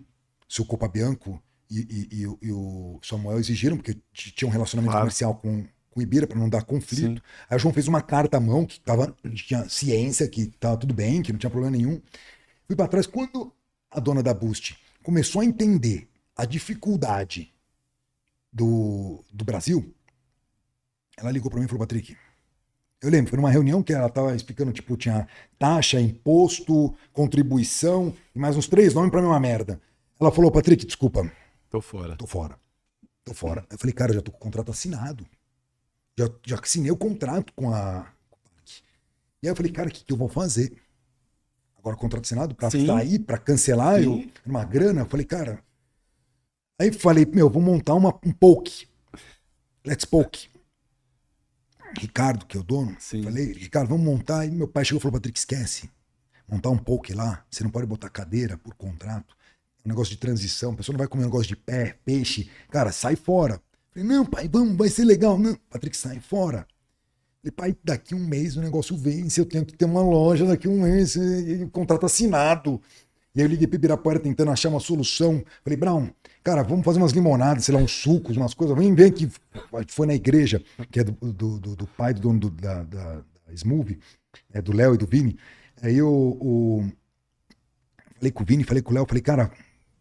seu Copa Bianco e o Samuel exigiram, porque tinha um relacionamento comercial com o Ibira para não dar conflito. Sim. Aí o João fez uma carta à mão que tinha ciência, que estava tudo bem, que não tinha problema nenhum. Fui para trás. Quando a dona da Boost começou a entender a dificuldade do Brasil, ela ligou para mim e falou, Patrick, eu lembro, foi numa reunião que ela estava explicando, tipo, tinha taxa, imposto, contribuição e mais uns 3 nomes para mim, uma merda. Ela falou, Patrick, desculpa. Tô fora. Eu falei, cara, eu já tô com o contrato assinado. Já assinei o contrato com a... E aí eu falei, cara, o que eu vou fazer? agora contrato assinado, pra Sim. sair, pra cancelar, Sim. uma grana. Eu falei, cara. Aí falei, meu, vou montar um poke. Let's poke. Ricardo, que é o dono, Sim. falei, Ricardo, vamos montar. E meu pai chegou e falou, Patrick, esquece. Montar um poke lá, você não pode botar cadeira por contrato. Um negócio de transição, a pessoa não vai comer um negócio de pé, peixe. Cara, sai fora. Falei, não, pai, vamos, vai ser legal. Não, Patrick, sai fora. Falei, pai, daqui um mês o negócio vence, eu tenho que ter uma loja daqui um mês, contrato assinado. E aí eu liguei pro Ibirapuera tentando achar uma solução. Falei, Brown, cara, vamos fazer umas limonadas, sei lá, uns sucos, umas coisas. Vem que foi na igreja, que é do pai do dono da Smoothie, do Léo e do Vini. Aí eu falei com o Vini, falei com o Léo, falei, cara,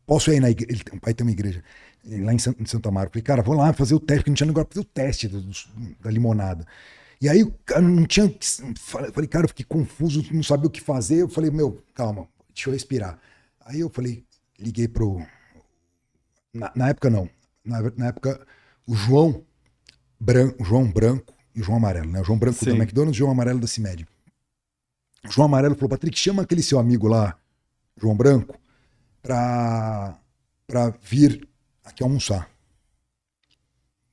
posso ir na igreja? O pai tem uma igreja lá em Santa Mara. Falei, cara, vou lá fazer o teste, porque não tinha lugar pra fazer o teste da limonada. E aí, cara, não tinha. Falei, cara, eu fiquei confuso, não sabia o que fazer. Eu falei, meu, calma, deixa eu respirar. Aí eu falei, liguei pro. Na época, não. Na época, o João Branco e o João Amarelo, né? O João Branco Sim. da McDonald's e o João Amarelo da CIMED. O João Amarelo falou, Patrick, chama aquele seu amigo lá, João Branco, pra vir aqui almoçar.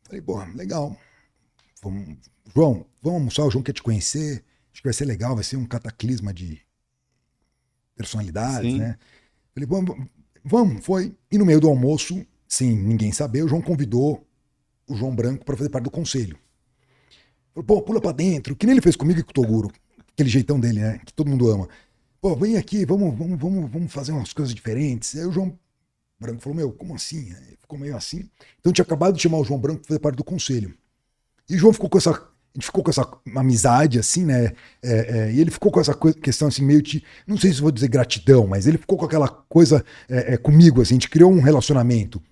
Falei, pô, legal. João, vamos almoçar, o João quer te conhecer, acho que vai ser legal, vai ser um cataclisma de personalidades, Sim. né? Falei, vamos, foi. E no meio do almoço, sem ninguém saber, o João convidou o João Branco para fazer parte do conselho. Falei, pô, pula pra dentro, que nem ele fez comigo e com o Toguro, aquele jeitão dele, né? Que todo mundo ama. Pô, vem aqui, vamos fazer umas coisas diferentes. Aí o João Branco falou, meu, como assim? Aí ficou meio assim. Então tinha acabado de chamar o João Branco para fazer parte do conselho. E o João ficou com essa. A gente ficou com essa amizade, assim, né? E ele ficou com essa questão, assim, meio de. Não sei se vou dizer gratidão, mas ele ficou com aquela coisa comigo, assim, a gente criou um relacionamento.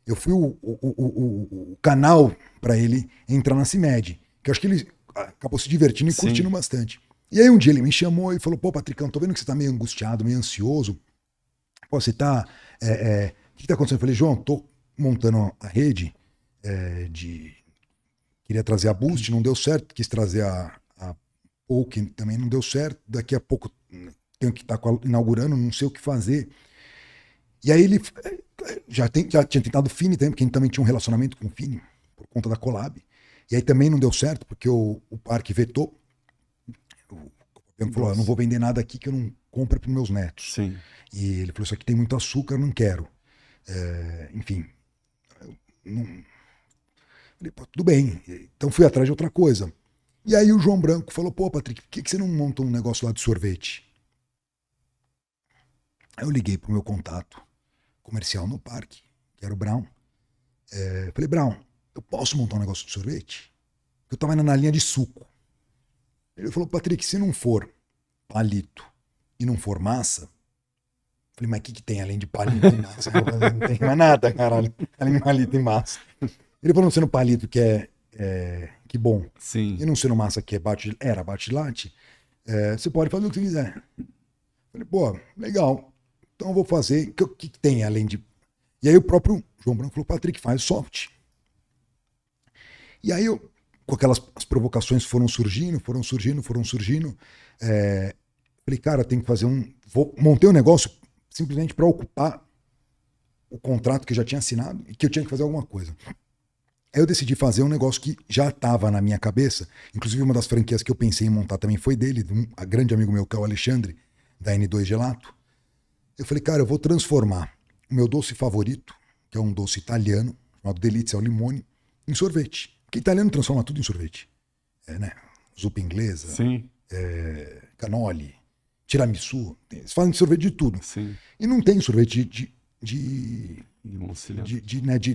Eu fui o canal para ele entrar na CIMED, que eu acho que ele acabou se divertindo e Sim. curtindo bastante. E aí um dia ele me chamou e falou, pô, Patricão, tô vendo que você tá meio angustiado, meio ansioso. Pô, você tá... O que tá acontecendo? Eu falei, João, tô montando a rede de... Queria trazer a Boost, não deu certo, quis trazer a Poke, também não deu certo. Daqui a pouco tenho que estar inaugurando, não sei o que fazer. E aí ele já tinha tentado o Fini também, porque ele também tinha um relacionamento com o Fini, por conta da collab. E aí também não deu certo, porque o parque vetou. O governo falou, eu não vou vender nada aqui que eu não compro para os meus netos. Sim. E ele falou, isso aqui tem muito açúcar, eu não quero. Enfim, falei, pô, tudo bem. Então fui atrás de outra coisa. E aí o João Branco falou, pô, Patrick, por que você não monta um negócio lá de sorvete? Aí eu liguei pro meu contato comercial no parque, que era o Brown. Falei, Brown, eu posso montar um negócio de sorvete? Eu tava na linha de suco. Ele falou, Patrick, se não for palito e não for massa... Falei, mas o que tem além de palito e massa? Não tem mais nada, caralho. Além de palito e massa. Ele falou, não sendo palito, que bom. Sim. E não sendo massa, que era bate-latte, você pode fazer o que você quiser. Falei, pô, legal. Então eu vou fazer. O que tem além de... E aí o próprio João Branco falou, Patrick, faz soft. E aí eu, com aquelas as provocações foram surgindo. Falei, cara, tem que fazer montei um negócio simplesmente para ocupar o contrato que eu já tinha assinado e que eu tinha que fazer alguma coisa. Aí eu decidi fazer um negócio que já estava na minha cabeça. Inclusive, uma das franquias que eu pensei em montar também foi dele, de um grande amigo meu, que é o Alexandre, da N2 Gelato. Eu falei, cara, eu vou transformar o meu doce favorito, que é um doce italiano, chamado Delizia ao Limone, em sorvete. Porque italiano transforma tudo em sorvete. Né? Zupa inglesa, Sim. canoli, tiramisu. Eles fazem sorvete de tudo. Sim. E não tem sorvete de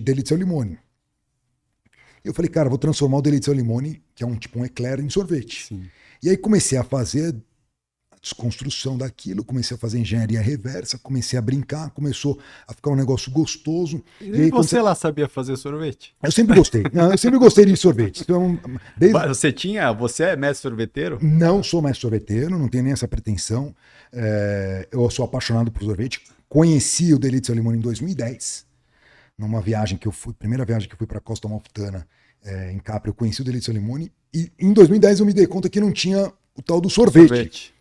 Delizia ao Limone. Eu falei, cara, vou transformar o Delizia ao Limone, que é um eclair, em sorvete. Sim. E aí comecei a fazer a desconstrução daquilo, comecei a fazer engenharia reversa, comecei a brincar, começou a ficar um negócio gostoso. E aí, você lá sabia fazer sorvete? Eu sempre gostei. Eu sempre gostei de sorvete. Então, Você é mestre sorveteiro? Não sou mestre sorveteiro, não tenho nem essa pretensão. Eu sou apaixonado por sorvete. Conheci o Delizia ao Limone em 2010. Numa viagem que eu fui, primeira viagem que eu fui para Costa Amalfitana, em Capri, eu conheci o Delizia ao Limone, e em 2010 eu me dei conta que não tinha o tal do sorvete.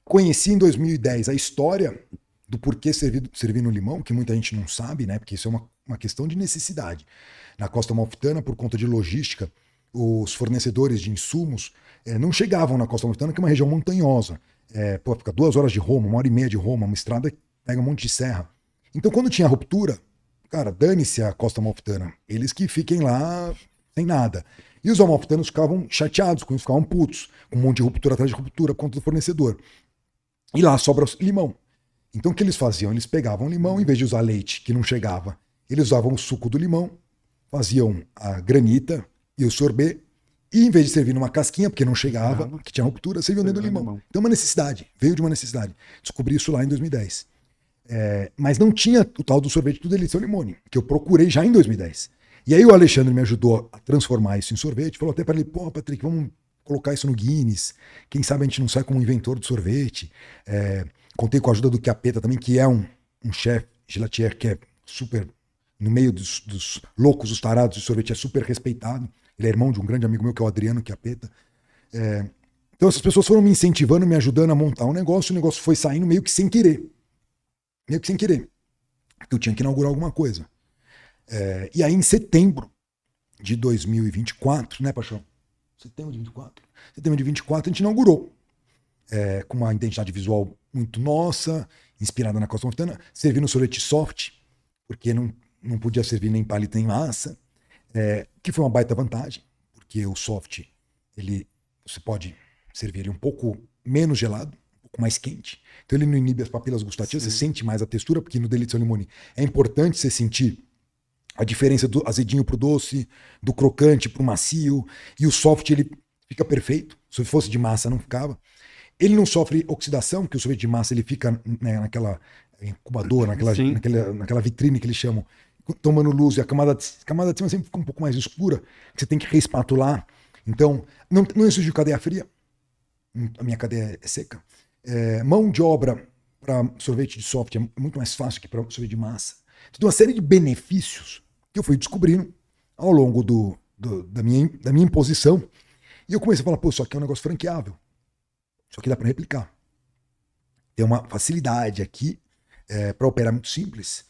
conheci em 2010 a história do porquê servir no limão, que muita gente não sabe, né? Porque isso é uma questão de necessidade. Na Costa Amalfitana, por conta de logística, os fornecedores de insumos não chegavam na Costa Amalfitana, que é uma região montanhosa. Fica 2 horas de Roma, 1 hora e meia de Roma, uma estrada que pega um monte de serra. Então, quando tinha ruptura, cara, dane-se a Costa Amalfitana. Eles que fiquem lá sem nada. E os amalfitanos ficavam chateados com isso, ficavam putos, com um monte de ruptura atrás de ruptura por conta do fornecedor. E lá sobra limão. Então o que eles faziam? Eles pegavam limão, em vez de usar leite, que não chegava, eles usavam o suco do limão, faziam a granita e o sorbet, e em vez de servir numa casquinha, porque não chegava, que tinha ruptura, serviam dentro do limão. Então uma necessidade, veio de uma necessidade. Descobri isso lá em 2010. Mas não tinha o tal do sorvete do Delícia ao Limone, que eu procurei já em 2010. E aí o Alexandre me ajudou a transformar isso em sorvete, falou até para ele, pô, Patrick, vamos colocar isso no Guinness, quem sabe a gente não sai como inventor do sorvete. Contei com a ajuda do Chiappetta também, que é um chefe gelatier que é super, no meio dos loucos, dos tarados de sorvete, é super respeitado. Ele é irmão de um grande amigo meu, que é o Adriano Chiappetta. Então essas pessoas foram me incentivando, me ajudando a montar um negócio, o negócio foi saindo meio que sem querer. Meio que sem querer. Porque eu tinha que inaugurar alguma coisa. E aí, em setembro de 2024, né, Paixão? Setembro de 24? Setembro de 24, a gente inaugurou. Com uma identidade visual muito nossa, inspirada na Costa Amalfitana, servindo sorvete soft, porque não podia servir nem palito nem massa, que foi uma baita vantagem, porque o soft, você pode servir ele um pouco menos gelado, um pouco mais quente. Então ele não inibe as papilas gustativas, Sim. Você sente mais a textura, porque no Delícia ao Limone é importante você sentir a diferença do azedinho pro doce, do crocante pro macio, e o soft ele fica perfeito. Se fosse de massa não ficava. Ele não sofre oxidação, porque o sorvete de massa ele fica, né, naquela incubadora, naquela vitrine que eles chamam, tomando luz, e a camada de cima sempre fica um pouco mais escura, que você tem que reespatular. Então, não exige cadeia fria, a minha cadeia é seca. Mão de obra para sorvete de soft é muito mais fácil que para sorvete de massa. Então, tem uma série de benefícios que eu fui descobrindo ao longo da minha imposição. E eu comecei a falar, pô, isso aqui é um negócio franqueável. Isso aqui dá para replicar. Tem uma facilidade aqui para operar muito simples.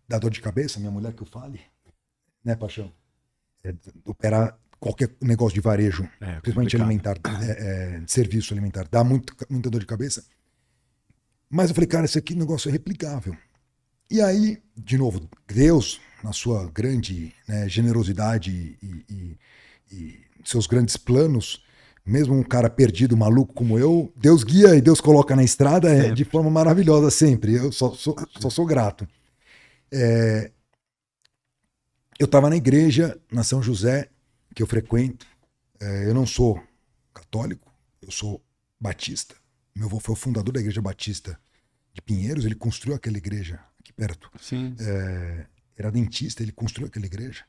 Dá dor de cabeça, minha mulher que eu fale, né, Paixão? Operar qualquer negócio de varejo, principalmente alimentar, de serviço alimentar, dá muita dor de cabeça. Mas eu falei, cara, esse aqui negócio é replicável. E aí, de novo, Deus, na sua grande, né, generosidade e seus grandes planos, mesmo um cara perdido, maluco como eu, Deus guia e Deus coloca na estrada de forma maravilhosa sempre. Eu só sou grato. Eu estava na igreja, na São José, que eu frequento. Eu não sou católico, eu sou batista. Meu avô foi o fundador da Igreja Batista de Pinheiros, ele construiu aquela igreja aqui perto. Sim. Era dentista, ele construiu aquela igreja.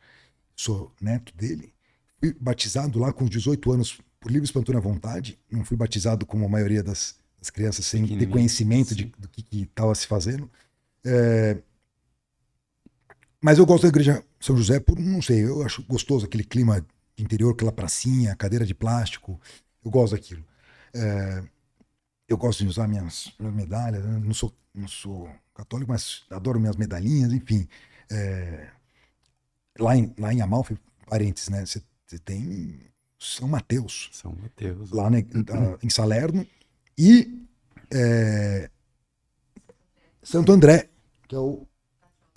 Sou neto dele. Fui batizado lá com 18 anos por livre e espontânea vontade. Não fui batizado como a maioria das crianças sem ter conhecimento do que estava se fazendo. Mas eu gosto da igreja São José por, não sei, eu acho gostoso aquele clima de interior, aquela pracinha, cadeira de plástico. Eu gosto daquilo. Eu gosto de usar minhas medalhas. Não sou católico, mas adoro minhas medalhinhas, enfim. Lá em Amalfi, parênteses, né? Você tem São Mateus. São Mateus. Lá em Salerno. E Santo André, que é o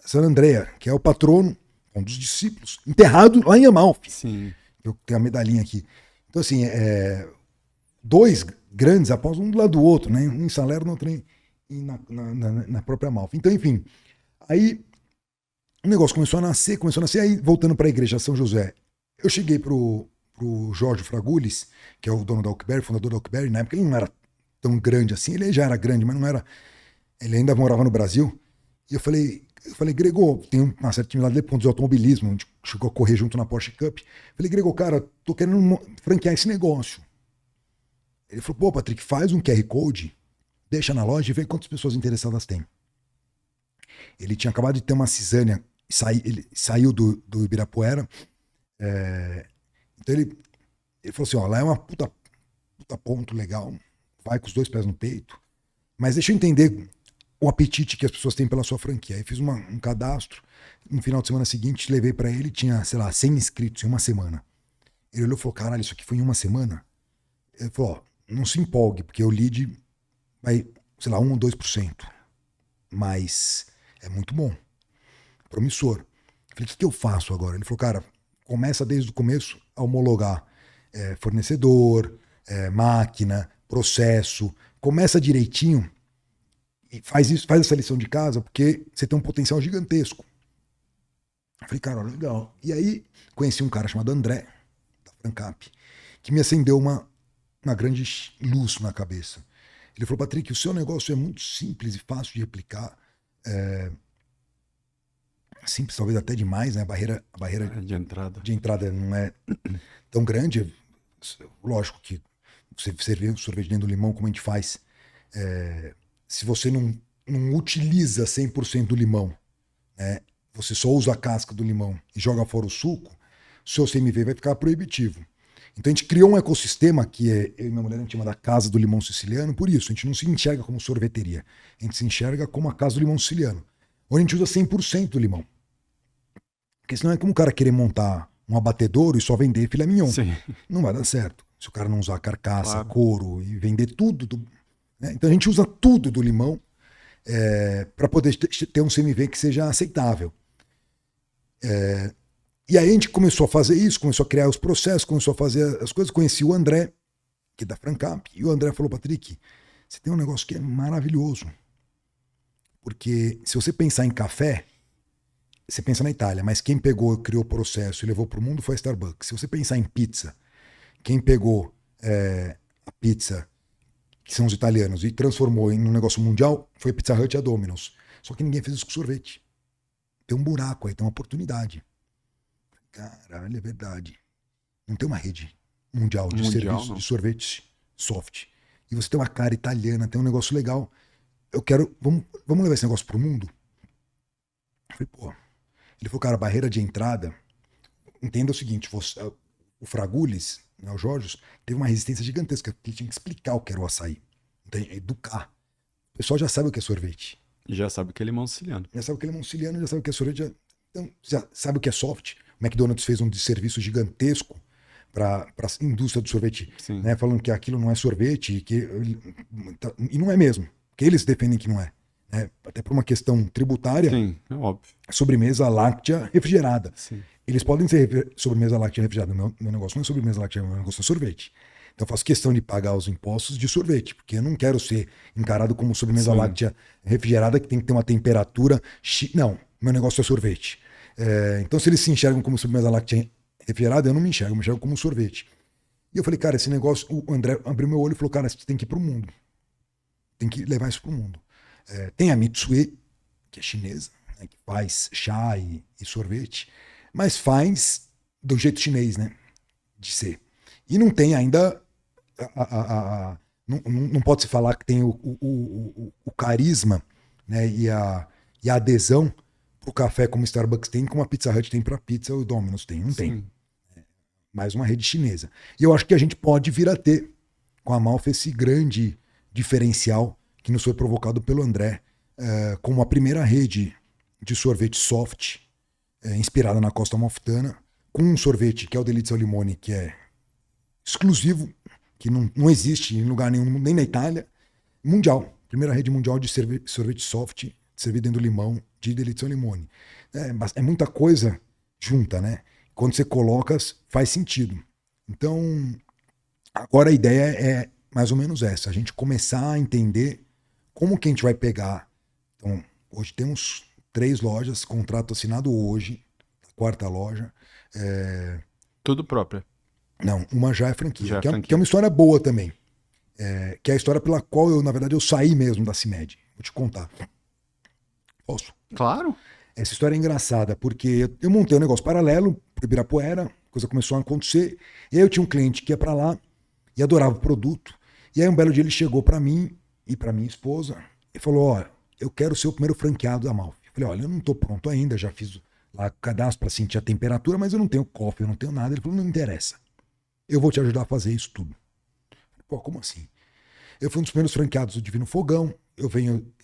Santa Andrea, que é o patrono, um dos discípulos, enterrado lá em Amalfi. Sim. Eu tenho a medalhinha aqui. Então, assim, dois grandes apóstolos, um do lado do outro, né? Um em Salerno, outro na própria Amalfi. Então, enfim, aí o negócio começou a nascer, aí voltando para a igreja São José, eu cheguei pro Jorge Fragulis, que é o dono da Oakberry, fundador da Oakberry. Na época ele não era tão grande assim, ele já era grande, mas não era, ele ainda morava no Brasil. E eu falei, Grego, tem uma certa intimidade dele por conta de automobilismo, a gente chegou a correr junto na Porsche Cup. Falei, Grego, cara, tô querendo franquear esse negócio. Ele falou, pô, Patrick, faz um QR Code, deixa na loja e vê quantas pessoas interessadas tem. Ele tinha acabado de ter uma cisânia, ele saiu do Ibirapuera. Então ele falou assim, ó, lá é uma puta ponto legal, vai com os 2 pés no peito, mas deixa eu entender o apetite que as pessoas têm pela sua franquia. Aí fiz um cadastro, no final de semana seguinte levei para ele, tinha, sei lá, 100 inscritos em uma semana. Ele olhou e falou, caralho, isso aqui foi em uma semana? Ele falou, ó, não se empolgue, porque o lead vai, sei lá, 1 ou 2%, mas é muito bom, promissor. Eu falei, o que eu faço agora? Ele falou, cara, começa desde o começo a homologar fornecedor, máquina, processo, começa direitinho e faz isso, faz essa lição de casa, porque você tem um potencial gigantesco. Eu falei, cara, legal. E aí conheci um cara chamado André, da Francap, que me acendeu uma grande luz na cabeça. Ele falou, Patrick, o seu negócio é muito simples e fácil de replicar. Simples, talvez até demais, né? A barreira de entrada não é tão grande. Lógico que você servir um sorvete dentro do limão, como a gente faz, se você não utiliza 100% do limão, né? Você só usa a casca do limão e joga fora o suco, o seu CMV vai ficar proibitivo. Então a gente criou um ecossistema que eu e minha mulher a gente chama da Casa do Limão Siciliano, por isso, a gente não se enxerga como sorveteria, a gente se enxerga como a Casa do Limão Siciliano, onde a gente usa 100% do limão. Porque senão é como o cara querer montar um abatedouro e só vender filé mignon. Sim. Não vai dar certo. Se o cara não usar carcaça, Claro. couro e vender tudo. Né? Então a gente usa tudo do limão para poder ter um CMV que seja aceitável. E aí a gente começou a fazer isso, começou a criar os processos, começou a fazer as coisas. Conheci o André, que é da Francap, e o André falou, Patrick, você tem um negócio que é maravilhoso. Porque se você pensar em café, você pensa na Itália, mas quem pegou, criou o processo e levou para o mundo foi a Starbucks. Se você pensar em pizza, quem pegou a pizza, que são os italianos, e transformou em um negócio mundial, foi a Pizza Hut e a Domino's. Só que ninguém fez isso com sorvete. Tem um buraco aí, tem uma oportunidade. Caralho, é verdade. Não tem uma rede mundial de serviços de sorvetes soft. E você tem uma cara italiana, tem um negócio legal. Eu quero, vamos levar esse negócio pro mundo? Eu falei, pô. Ele falou, cara, a barreira de entrada, entenda o seguinte, o Fragulis, né, o Jorge, teve uma resistência gigantesca, porque ele tinha que explicar o que era o açaí. Então, educar. O pessoal já sabe o que é sorvete. Já sabe o que é limão siciliano. Já sabe o que é limão siciliano, já sabe o que é sorvete. Então, já sabe o que é soft. O McDonald's fez um serviço gigantesco para a indústria do sorvete, né, falando que aquilo não é sorvete, e não é mesmo, porque eles defendem que não é. Até por uma questão tributária. Sim, é óbvio. Sobremesa láctea refrigerada. Sim. Eles podem ser sobremesa láctea refrigerada. Meu negócio não é sobremesa láctea, meu negócio é sorvete. Então eu faço questão de pagar os impostos de sorvete, porque eu não quero ser encarado como sobremesa láctea refrigerada, que tem que ter uma temperatura. Não, meu negócio é sorvete. Então se eles se enxergam como sobremesa láctea refrigerada, eu não me enxergo como sorvete. E eu falei, cara, esse negócio, o André abriu meu olho e falou, cara, você tem que ir pro mundo. Tem que levar isso pro mundo. Tem a Mitsui, que é chinesa, né, que faz chá e sorvete, mas faz do jeito chinês, né, de ser. E não tem ainda, não pode se falar que tem o carisma, né, e a adesão pro café como Starbucks tem, como a Pizza Hut tem pra pizza, o Domino's tem, não tem. Mais uma rede chinesa. E eu acho que a gente pode vir a ter, com a Malfa, esse grande diferencial que nos foi provocado pelo André, como a primeira rede de sorvete soft, inspirada na Costa Amalfitana, com um sorvete que é o Delizia ao Limone, que é exclusivo, que não existe em lugar nenhum, nem na Itália, mundial. Primeira rede mundial de sorvete soft, servido dentro do limão, de Delizia ao Limone. É muita coisa junta, né? Quando você coloca, faz sentido. Então, agora a ideia é mais ou menos essa, a gente começar a entender como que a gente vai pegar. Então, hoje temos 3 lojas, contrato assinado hoje, a 4ª loja. Tudo próprio. Não, uma já é franquia, que é uma história boa também. Que é a história pela qual na verdade, eu saí mesmo da CIMED. Vou te contar. Posso? Claro. Essa história é engraçada, porque eu montei um negócio paralelo para Ibirapuera, a coisa começou a acontecer, e aí eu tinha um cliente que ia para lá e adorava o produto. E aí um belo dia ele chegou para mim e para minha esposa e falou, ó, eu quero ser o primeiro franqueado da Malfa. Eu falei, olha, eu não tô pronto ainda, já fiz lá o cadastro para sentir a temperatura, mas eu não tenho coffee, eu não tenho nada. Ele falou, não interessa, eu vou te ajudar a fazer isso tudo. Pô, como assim? Eu fui um dos primeiros franqueados do Divino Fogão. Eu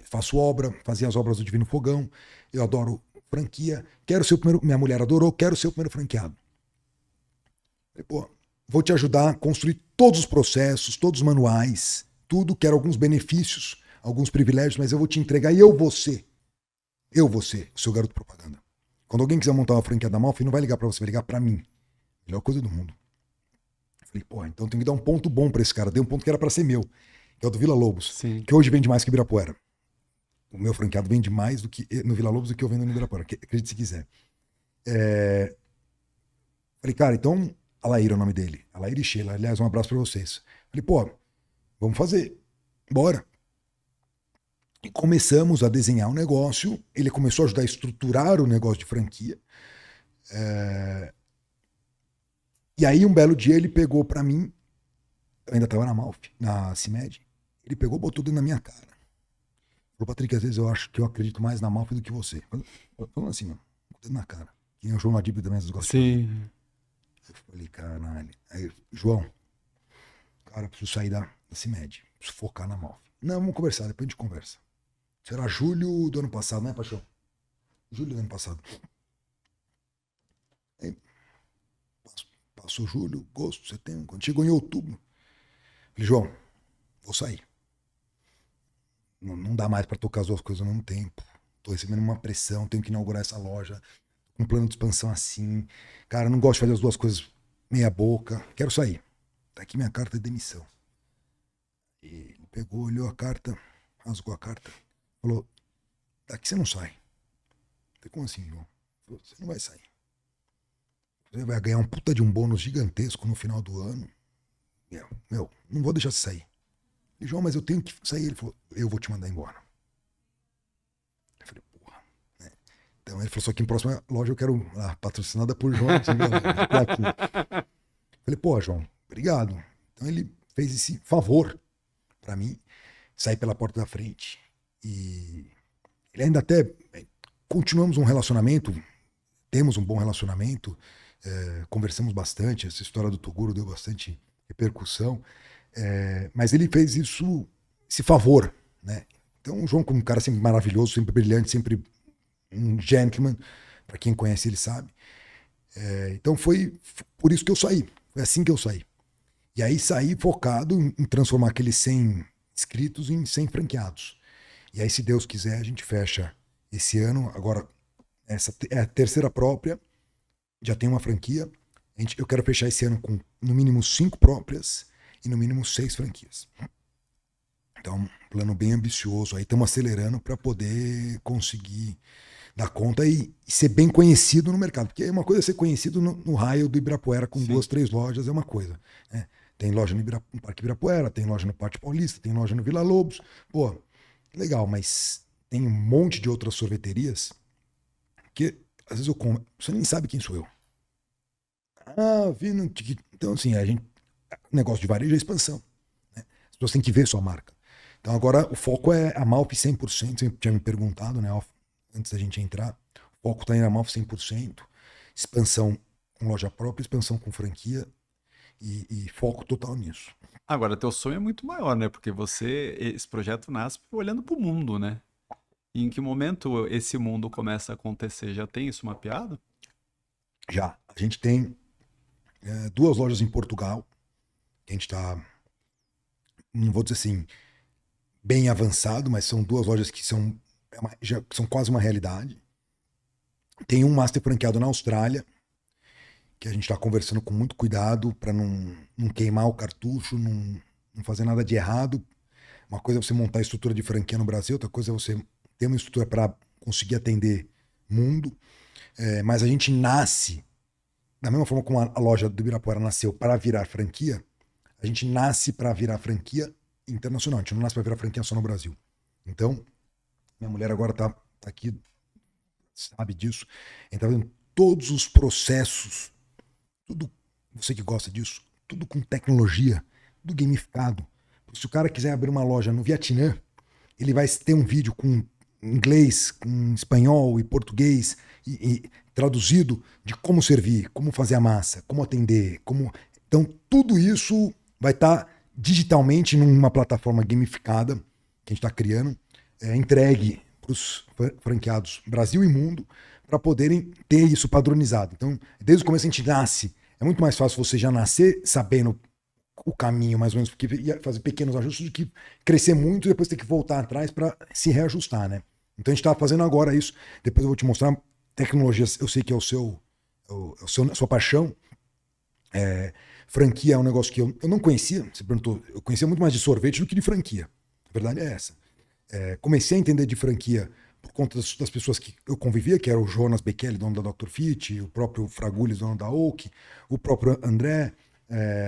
faço obra, fazia as obras do Divino Fogão. Eu adoro franquia. Quero ser o primeiro. Minha mulher adorou, quero ser o primeiro franqueado. Falei, pô, vou te ajudar a construir todos os processos, todos os manuais, tudo. Quero alguns benefícios, alguns privilégios, mas eu vou te entregar e eu vou ser o seu garoto propaganda. Quando alguém quiser montar uma franquia da Amalfi, não vai ligar pra você, vai ligar pra mim. Melhor coisa do mundo. Falei, pô, então tem que dar um ponto bom pra esse cara. Dei um ponto que era pra ser meu, que é o do Vila Lobos. Sim. Que hoje vende mais que Ibirapuera. O meu franqueado vende mais no Vila Lobos do que eu vendo no Ibirapuera. Acredite se quiser. Falei, cara, então... Alair é o nome dele. Alair e Sheila. Aliás, um abraço pra vocês. Falei, pô, vamos fazer. Bora. E começamos a desenhar o negócio. Ele começou a ajudar a estruturar o negócio de franquia. E aí, um belo dia, ele pegou pra mim, eu ainda tava na Amalfi, na CIMED, ele pegou, botou dentro na minha cara. Falou, Patrick, às vezes eu acho que eu acredito mais na Amalfi do que você. Falando assim, mano, dentro na cara. Quem é o João Adib também, vocês gostam? Sim. Eu falei, caralho. Aí, João, cara, eu preciso sair da CIMED, preciso focar na Amalfi. Não, vamos conversar, depois a gente conversa. Será julho do ano passado, né, Paixão? Julho do ano passado. Aí, passou julho, agosto, setembro. Quando chegou em outubro, falei, João, vou sair. Não dá mais pra tocar as duas coisas ao mesmo tempo. Tô recebendo uma pressão, tenho que inaugurar essa loja. Um plano de expansão assim. Cara, eu não gosto de fazer as duas coisas meia boca. Quero sair. Tá aqui minha carta de demissão. E ele pegou, olhou a carta, rasgou a carta. Falou, daqui você não sai. Eu falei, como assim, João? Falou, você não vai sair. Você vai ganhar um puta de um bônus gigantesco no final do ano. Meu, não vou deixar você sair. Eu falei, João, mas eu tenho que sair. Ele falou, eu vou te mandar embora. Eu falei, porra. Né? Então ele falou, só que em próxima loja eu quero patrocinada por João. Aqui. Falei, pô, João, obrigado. Então ele fez esse favor pra mim, sair pela porta da frente. E ele ainda até continuamos um relacionamento, temos um bom relacionamento, conversamos bastante, essa história do Toguro deu bastante repercussão, mas ele fez esse favor, né? Então o João, como um cara sempre maravilhoso, sempre brilhante, sempre um gentleman, para quem conhece ele sabe. Então foi por isso que eu saí, foi assim que eu saí. E aí saí focado em transformar aqueles 100 inscritos em 100 franqueados. E aí, se Deus quiser, a gente fecha esse ano. Agora, essa é a terceira própria. Já tem uma franquia. Eu quero fechar esse ano com, no mínimo, 5 próprias e, no mínimo, 6 franquias. Então, um plano bem ambicioso. Aí estamos acelerando para poder conseguir dar conta e ser bem conhecido no mercado. Porque é uma coisa ser conhecido no raio do Ibirapuera com 2, 3 lojas, é uma coisa. Né? Tem loja no Parque Ibirapuera, tem loja no Pátio Paulista, tem loja no Vila Lobos. Pô, legal, mas tem um monte de outras sorveterias que às vezes eu como, você nem sabe quem sou eu. Vi no TikTok. Então, assim, negócio de varejo é expansão. Né? As pessoas têm que ver sua marca. Então, agora o foco é a Amalfi 100%. Você tinha me perguntado, né, antes da gente entrar. O foco está em Amalfi 100%. Expansão com loja própria, expansão com franquia. E foco total nisso. Agora, teu sonho é muito maior, né? Porque esse projeto nasce olhando para o mundo, né? E em que momento esse mundo começa a acontecer? Já tem isso mapeado? Já. A gente tem 2 lojas em Portugal. A gente está, não vou dizer assim, bem avançado, mas são 2 lojas que já são quase uma realidade. Tem um master franqueado na Austrália, que a gente está conversando com muito cuidado para não queimar o cartucho, não fazer nada de errado. Uma coisa é você montar a estrutura de franquia no Brasil, outra coisa é você ter uma estrutura para conseguir atender mundo. Mas a gente nasce, da mesma forma como a loja do Ibirapuera nasceu para virar franquia, a gente nasce para virar franquia internacional. A gente não nasce para virar franquia só no Brasil. Então, minha mulher agora tá aqui, sabe disso. A gente tá vendo todos os processos, tudo, você que gosta disso, tudo com tecnologia, tudo gamificado. Se o cara quiser abrir uma loja no Vietnã, ele vai ter um vídeo com inglês, com espanhol e português e traduzido de como servir, como fazer a massa, como atender, Então tudo isso vai estar digitalmente numa plataforma gamificada que a gente está criando, entregue para os franqueados Brasil e mundo para poderem ter isso padronizado. Então, desde o começo a gente nasce. É muito mais fácil você já nascer sabendo o caminho, mais ou menos, porque ia fazer pequenos ajustes do que crescer muito e depois ter que voltar atrás para se reajustar, né? Então a gente está fazendo agora isso. Depois eu vou te mostrar tecnologias. Eu sei que é a sua paixão. Franquia é um negócio que eu não conhecia. Você perguntou, eu conhecia muito mais de sorvete do que de franquia. A verdade é essa. Comecei a entender de franquia por conta das pessoas que eu convivia, que era o Jonas Bekele, dono da Dr. Fit, o próprio Fragulis, dono da Oak, o próprio André,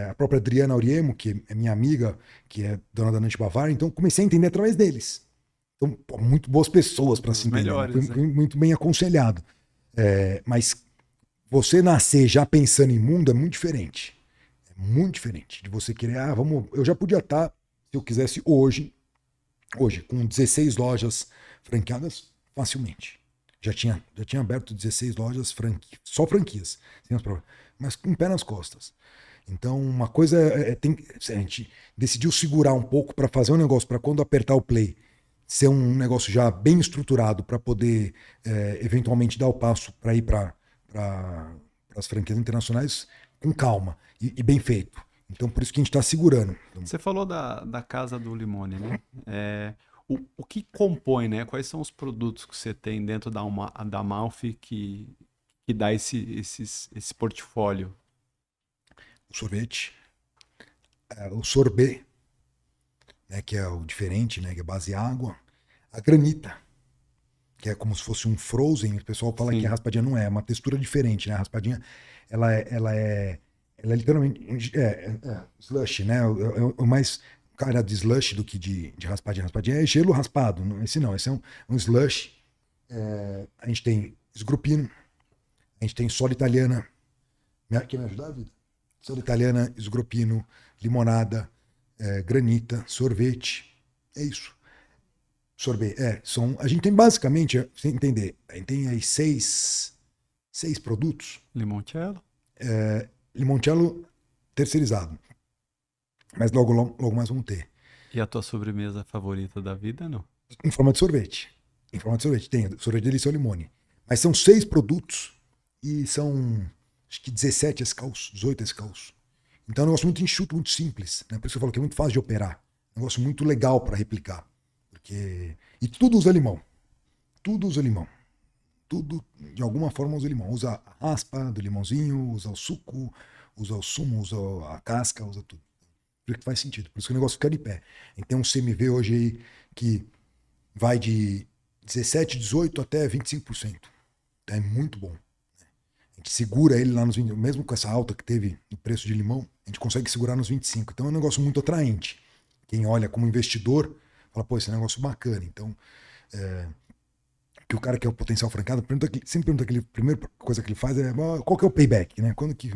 a própria Adriana Auriemo, que é minha amiga, que é dona da Nante Bavar. Então comecei a entender através deles. Então, pô, muito boas pessoas para se entender. Melhores, Fui muito bem aconselhado. Mas você nascer já pensando em mundo é muito diferente. É muito diferente de você querer, eu já podia estar, se eu quisesse hoje, com 16 lojas franqueadas, facilmente. Já tinha aberto 16 lojas, só franquias, mas com o pé nas costas. Então, uma coisa a gente decidiu segurar um pouco para fazer um negócio, para quando apertar o play, ser um negócio já bem estruturado para poder eventualmente dar o passo para ir para as franquias internacionais com calma e bem feito. Então, por isso que a gente está segurando. Você falou da Casa do Limone, né? O que compõe, né? Quais são os produtos que você tem dentro da Amalfi que dá esse portfólio? O sorvete, o sorbet, né, que é o diferente, né, que é base água, a granita, que é como se fosse um frozen. O pessoal fala que a raspadinha não é uma textura diferente, né? A raspadinha, ela é literalmente slush, né? O mais cara de slush do que de raspadinha. Raspadinha é gelo raspado. Esse não, esse é um slush. A gente tem esgrupino, a gente tem soda italiana. Quer me ajudar, vida? Soda italiana, esgropino, limonada, granita, sorvete. É isso. Sorbet. A gente tem basicamente, pra você entender, a gente tem aí seis produtos. Limoncello? Limoncello terceirizado. Mas logo mais vamos ter. E a tua sobremesa favorita da vida, não? Em forma de sorvete. Tem sorvete de delícia ao limone. Mas são 6 produtos e são, acho que 17 SKUs, 18 SKUs. Então é um negócio muito enxuto, muito simples. Né? Por isso eu falo que é muito fácil de operar. Um negócio muito legal para replicar. E tudo usa limão. Tudo, de alguma forma, usa limão. Usa a raspa do limãozinho, usa o suco, usa o sumo, usa a casca, usa tudo. Por isso que faz sentido. Por isso que o negócio fica de pé. A gente tem um CMV hoje aí que vai de 17, 18 até 25%. Então é muito bom. A gente segura ele lá nos 20%. Mesmo com essa alta que teve no preço de limão, a gente consegue segurar nos 25%. Então é um negócio muito atraente. Quem olha como investidor fala, pô, esse é um negócio bacana. Então, que o cara que é o potencial franqueado sempre pergunta aquele, a primeira coisa que ele faz é qual que é o payback, né? Quando que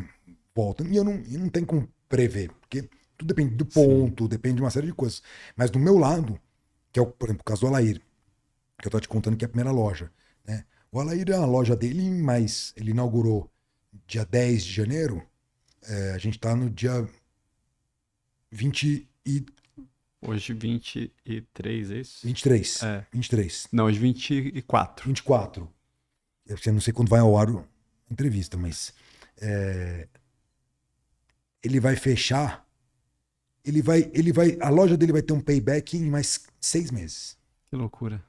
volta? E eu não tenho como prever, porque tudo depende do ponto, sim, depende de uma série de coisas. Mas do meu lado, que é, por exemplo, o caso do Alair, que eu tô te contando que é a primeira loja, né? O Alair é a loja dele, mas ele inaugurou dia 10 de janeiro, a gente tá no dia 20 e... Hoje 23, é isso? 23. 23. Não, hoje 24. 24. Eu não sei quando vai ao ar a entrevista, mas ele vai fechar. A loja dele vai ter um payback em mais 6 meses. Que loucura.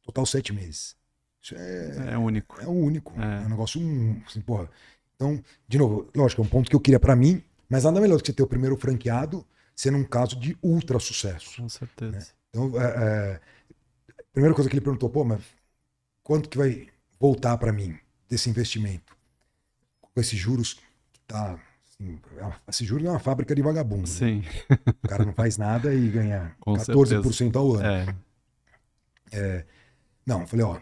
Total 7 meses. Isso é único. É único. É um negócio assim, porra. Então, de novo, lógico, é um ponto que eu queria pra mim, mas nada melhor do que você ter o primeiro franqueado sendo um caso de ultra sucesso. Com certeza. Né? Então, a primeira coisa que ele perguntou, pô, mas quanto que vai voltar para mim desse investimento? Com esses juros que tá... Assim, esse juros é uma fábrica de vagabundo. Sim. Né? O cara não faz nada e ganha com 14% certeza. ao ano. Não, eu falei, ó,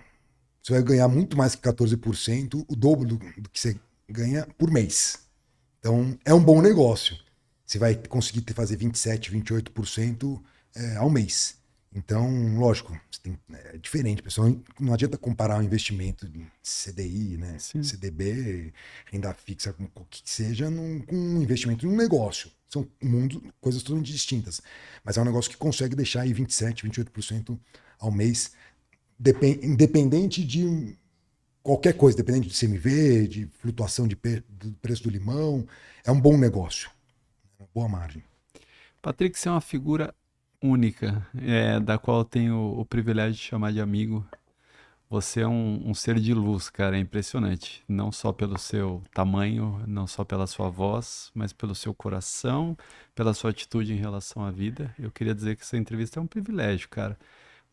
você vai ganhar muito mais que 14%, o dobro do que você ganha por mês. Então, é um bom negócio. Você vai conseguir fazer 27%, 28% ao mês. Então, lógico, é diferente, pessoal. Não adianta comparar um investimento de CDI, né? CDB, renda fixa, com o que seja, com um investimento em um negócio. são coisas totalmente distintas. Mas é um negócio que consegue deixar aí 27%, 28% ao mês, independente de qualquer coisa, dependente de CMV, de flutuação do preço do limão. É um bom negócio, uma boa margem. Patrick, você é uma figura única, da qual eu tenho o privilégio de chamar de amigo. Você é um ser de luz, cara, é impressionante. Não só pelo seu tamanho, não só pela sua voz, mas pelo seu coração, pela sua atitude em relação à vida. Eu queria dizer que essa entrevista é um privilégio, cara.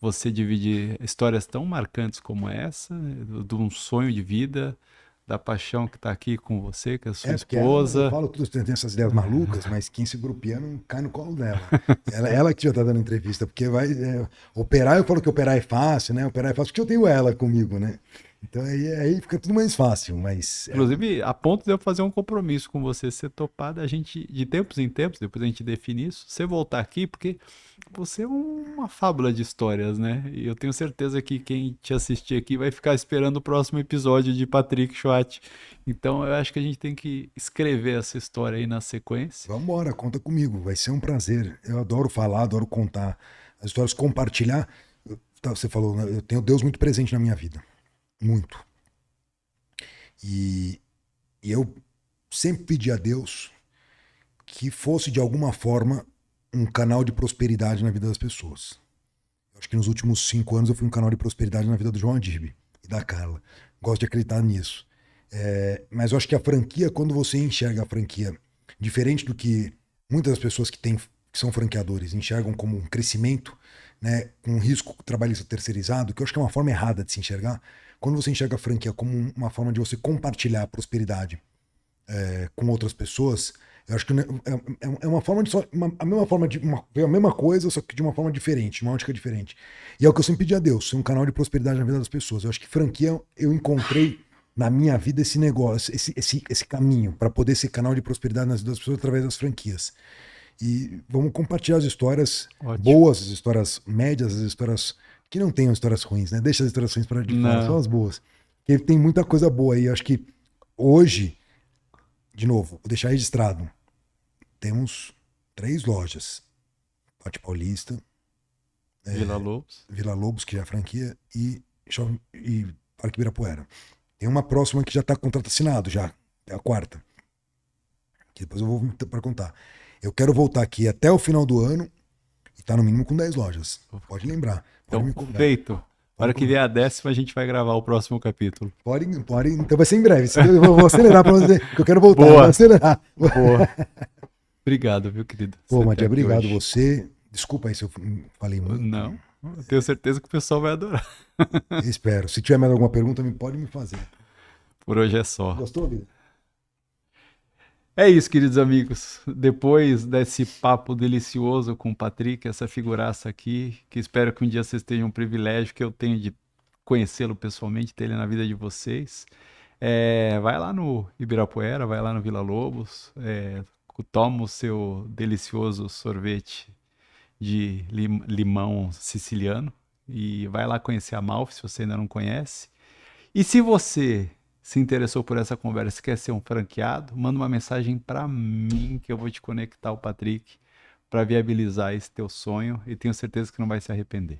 Você divide histórias tão marcantes como essa, de um sonho de vida, da paixão que está aqui com você, com a sua Porque eu esposa. falo tudo, tem essas ideias malucas, mas quem segura o piano cai no colo dela. Ela que já tá dando entrevista, porque operar, eu falo que operar é fácil, né? Operar é fácil porque eu tenho ela comigo, né? Então aí fica tudo mais fácil, mas... Inclusive, a ponto de eu fazer um compromisso com você, ser topado, a gente, de tempos em tempos, depois a gente define isso, você voltar aqui, porque você é uma fábula de histórias, né? E eu tenho certeza que quem te assistir aqui vai ficar esperando o próximo episódio de Patrick Schwartz. Então, eu acho que a gente tem que escrever essa história aí na sequência. Vamos embora, conta comigo, vai ser um prazer. Eu adoro falar, adoro contar as histórias, compartilhar. Você falou, né, eu tenho Deus muito presente na minha vida. Muito. E eu sempre pedi a Deus que fosse, de alguma forma, um canal de prosperidade na vida das pessoas. Eu acho que nos últimos 5 anos eu fui um canal de prosperidade na vida do João Adib e da Carla. Gosto de acreditar nisso. Mas eu acho que a franquia, quando você enxerga a franquia, diferente do que muitas das pessoas que são franqueadores enxergam como um crescimento, né, com um risco trabalhista terceirizado, que eu acho que é uma forma errada de se enxergar. Quando você enxerga a franquia como uma forma de você compartilhar a prosperidade com outras pessoas, eu acho que é uma forma de a mesma forma de a mesma coisa, só que de uma forma diferente, de uma ótica diferente. E é o que eu sempre pedi a Deus, ser um canal de prosperidade na vida das pessoas. Eu acho que franquia, eu encontrei na minha vida esse negócio, esse caminho para poder ser canal de prosperidade nas vidas das pessoas através das franquias. E vamos compartilhar as histórias boas, as histórias médias, as histórias que não tenham histórias ruins, né? Deixa as histórias ruins para de fora, só as boas. Porque tem muita coisa boa aí. Eu acho que hoje, de novo, vou deixar registrado, temos 3 lojas. Pátio Paulista, Vila Lobos, que já é franquia, e Parque Ibirapuera. Tem uma próxima que já está contrato assinado, já. É a 4ª. Que depois eu vou para contar. Eu quero voltar aqui até o final do ano e tá no mínimo com 10 lojas. Pode lembrar. Pode Então, feito. Na hora que vier a 10ª, a gente vai gravar o próximo capítulo. Pode. Então vai ser em breve. Eu vou acelerar para você, porque eu quero voltar. Boa. Vou acelerar. Boa. Obrigado, viu, querido? Pô, Matias, obrigado você. Desculpa aí se eu falei muito. Não, eu tenho certeza que o pessoal vai adorar. Espero. Se tiver mais alguma pergunta, pode me fazer. Por hoje é só. Gostou, vida? É isso, queridos amigos. Depois desse papo delicioso com o Patrick, essa figuraça aqui, que espero que um dia vocês tenham um privilégio que eu tenho de conhecê-lo pessoalmente, ter ele na vida de vocês. Vai lá no Ibirapuera, vai lá no Vila Lobos, toma o seu delicioso sorvete de limão siciliano e vai lá conhecer a Malfi, se você ainda não conhece. E se você se interessou por essa conversa, quer ser um franqueado, manda uma mensagem para mim que eu vou te conectar ao Patrick para viabilizar esse teu sonho e tenho certeza que não vai se arrepender.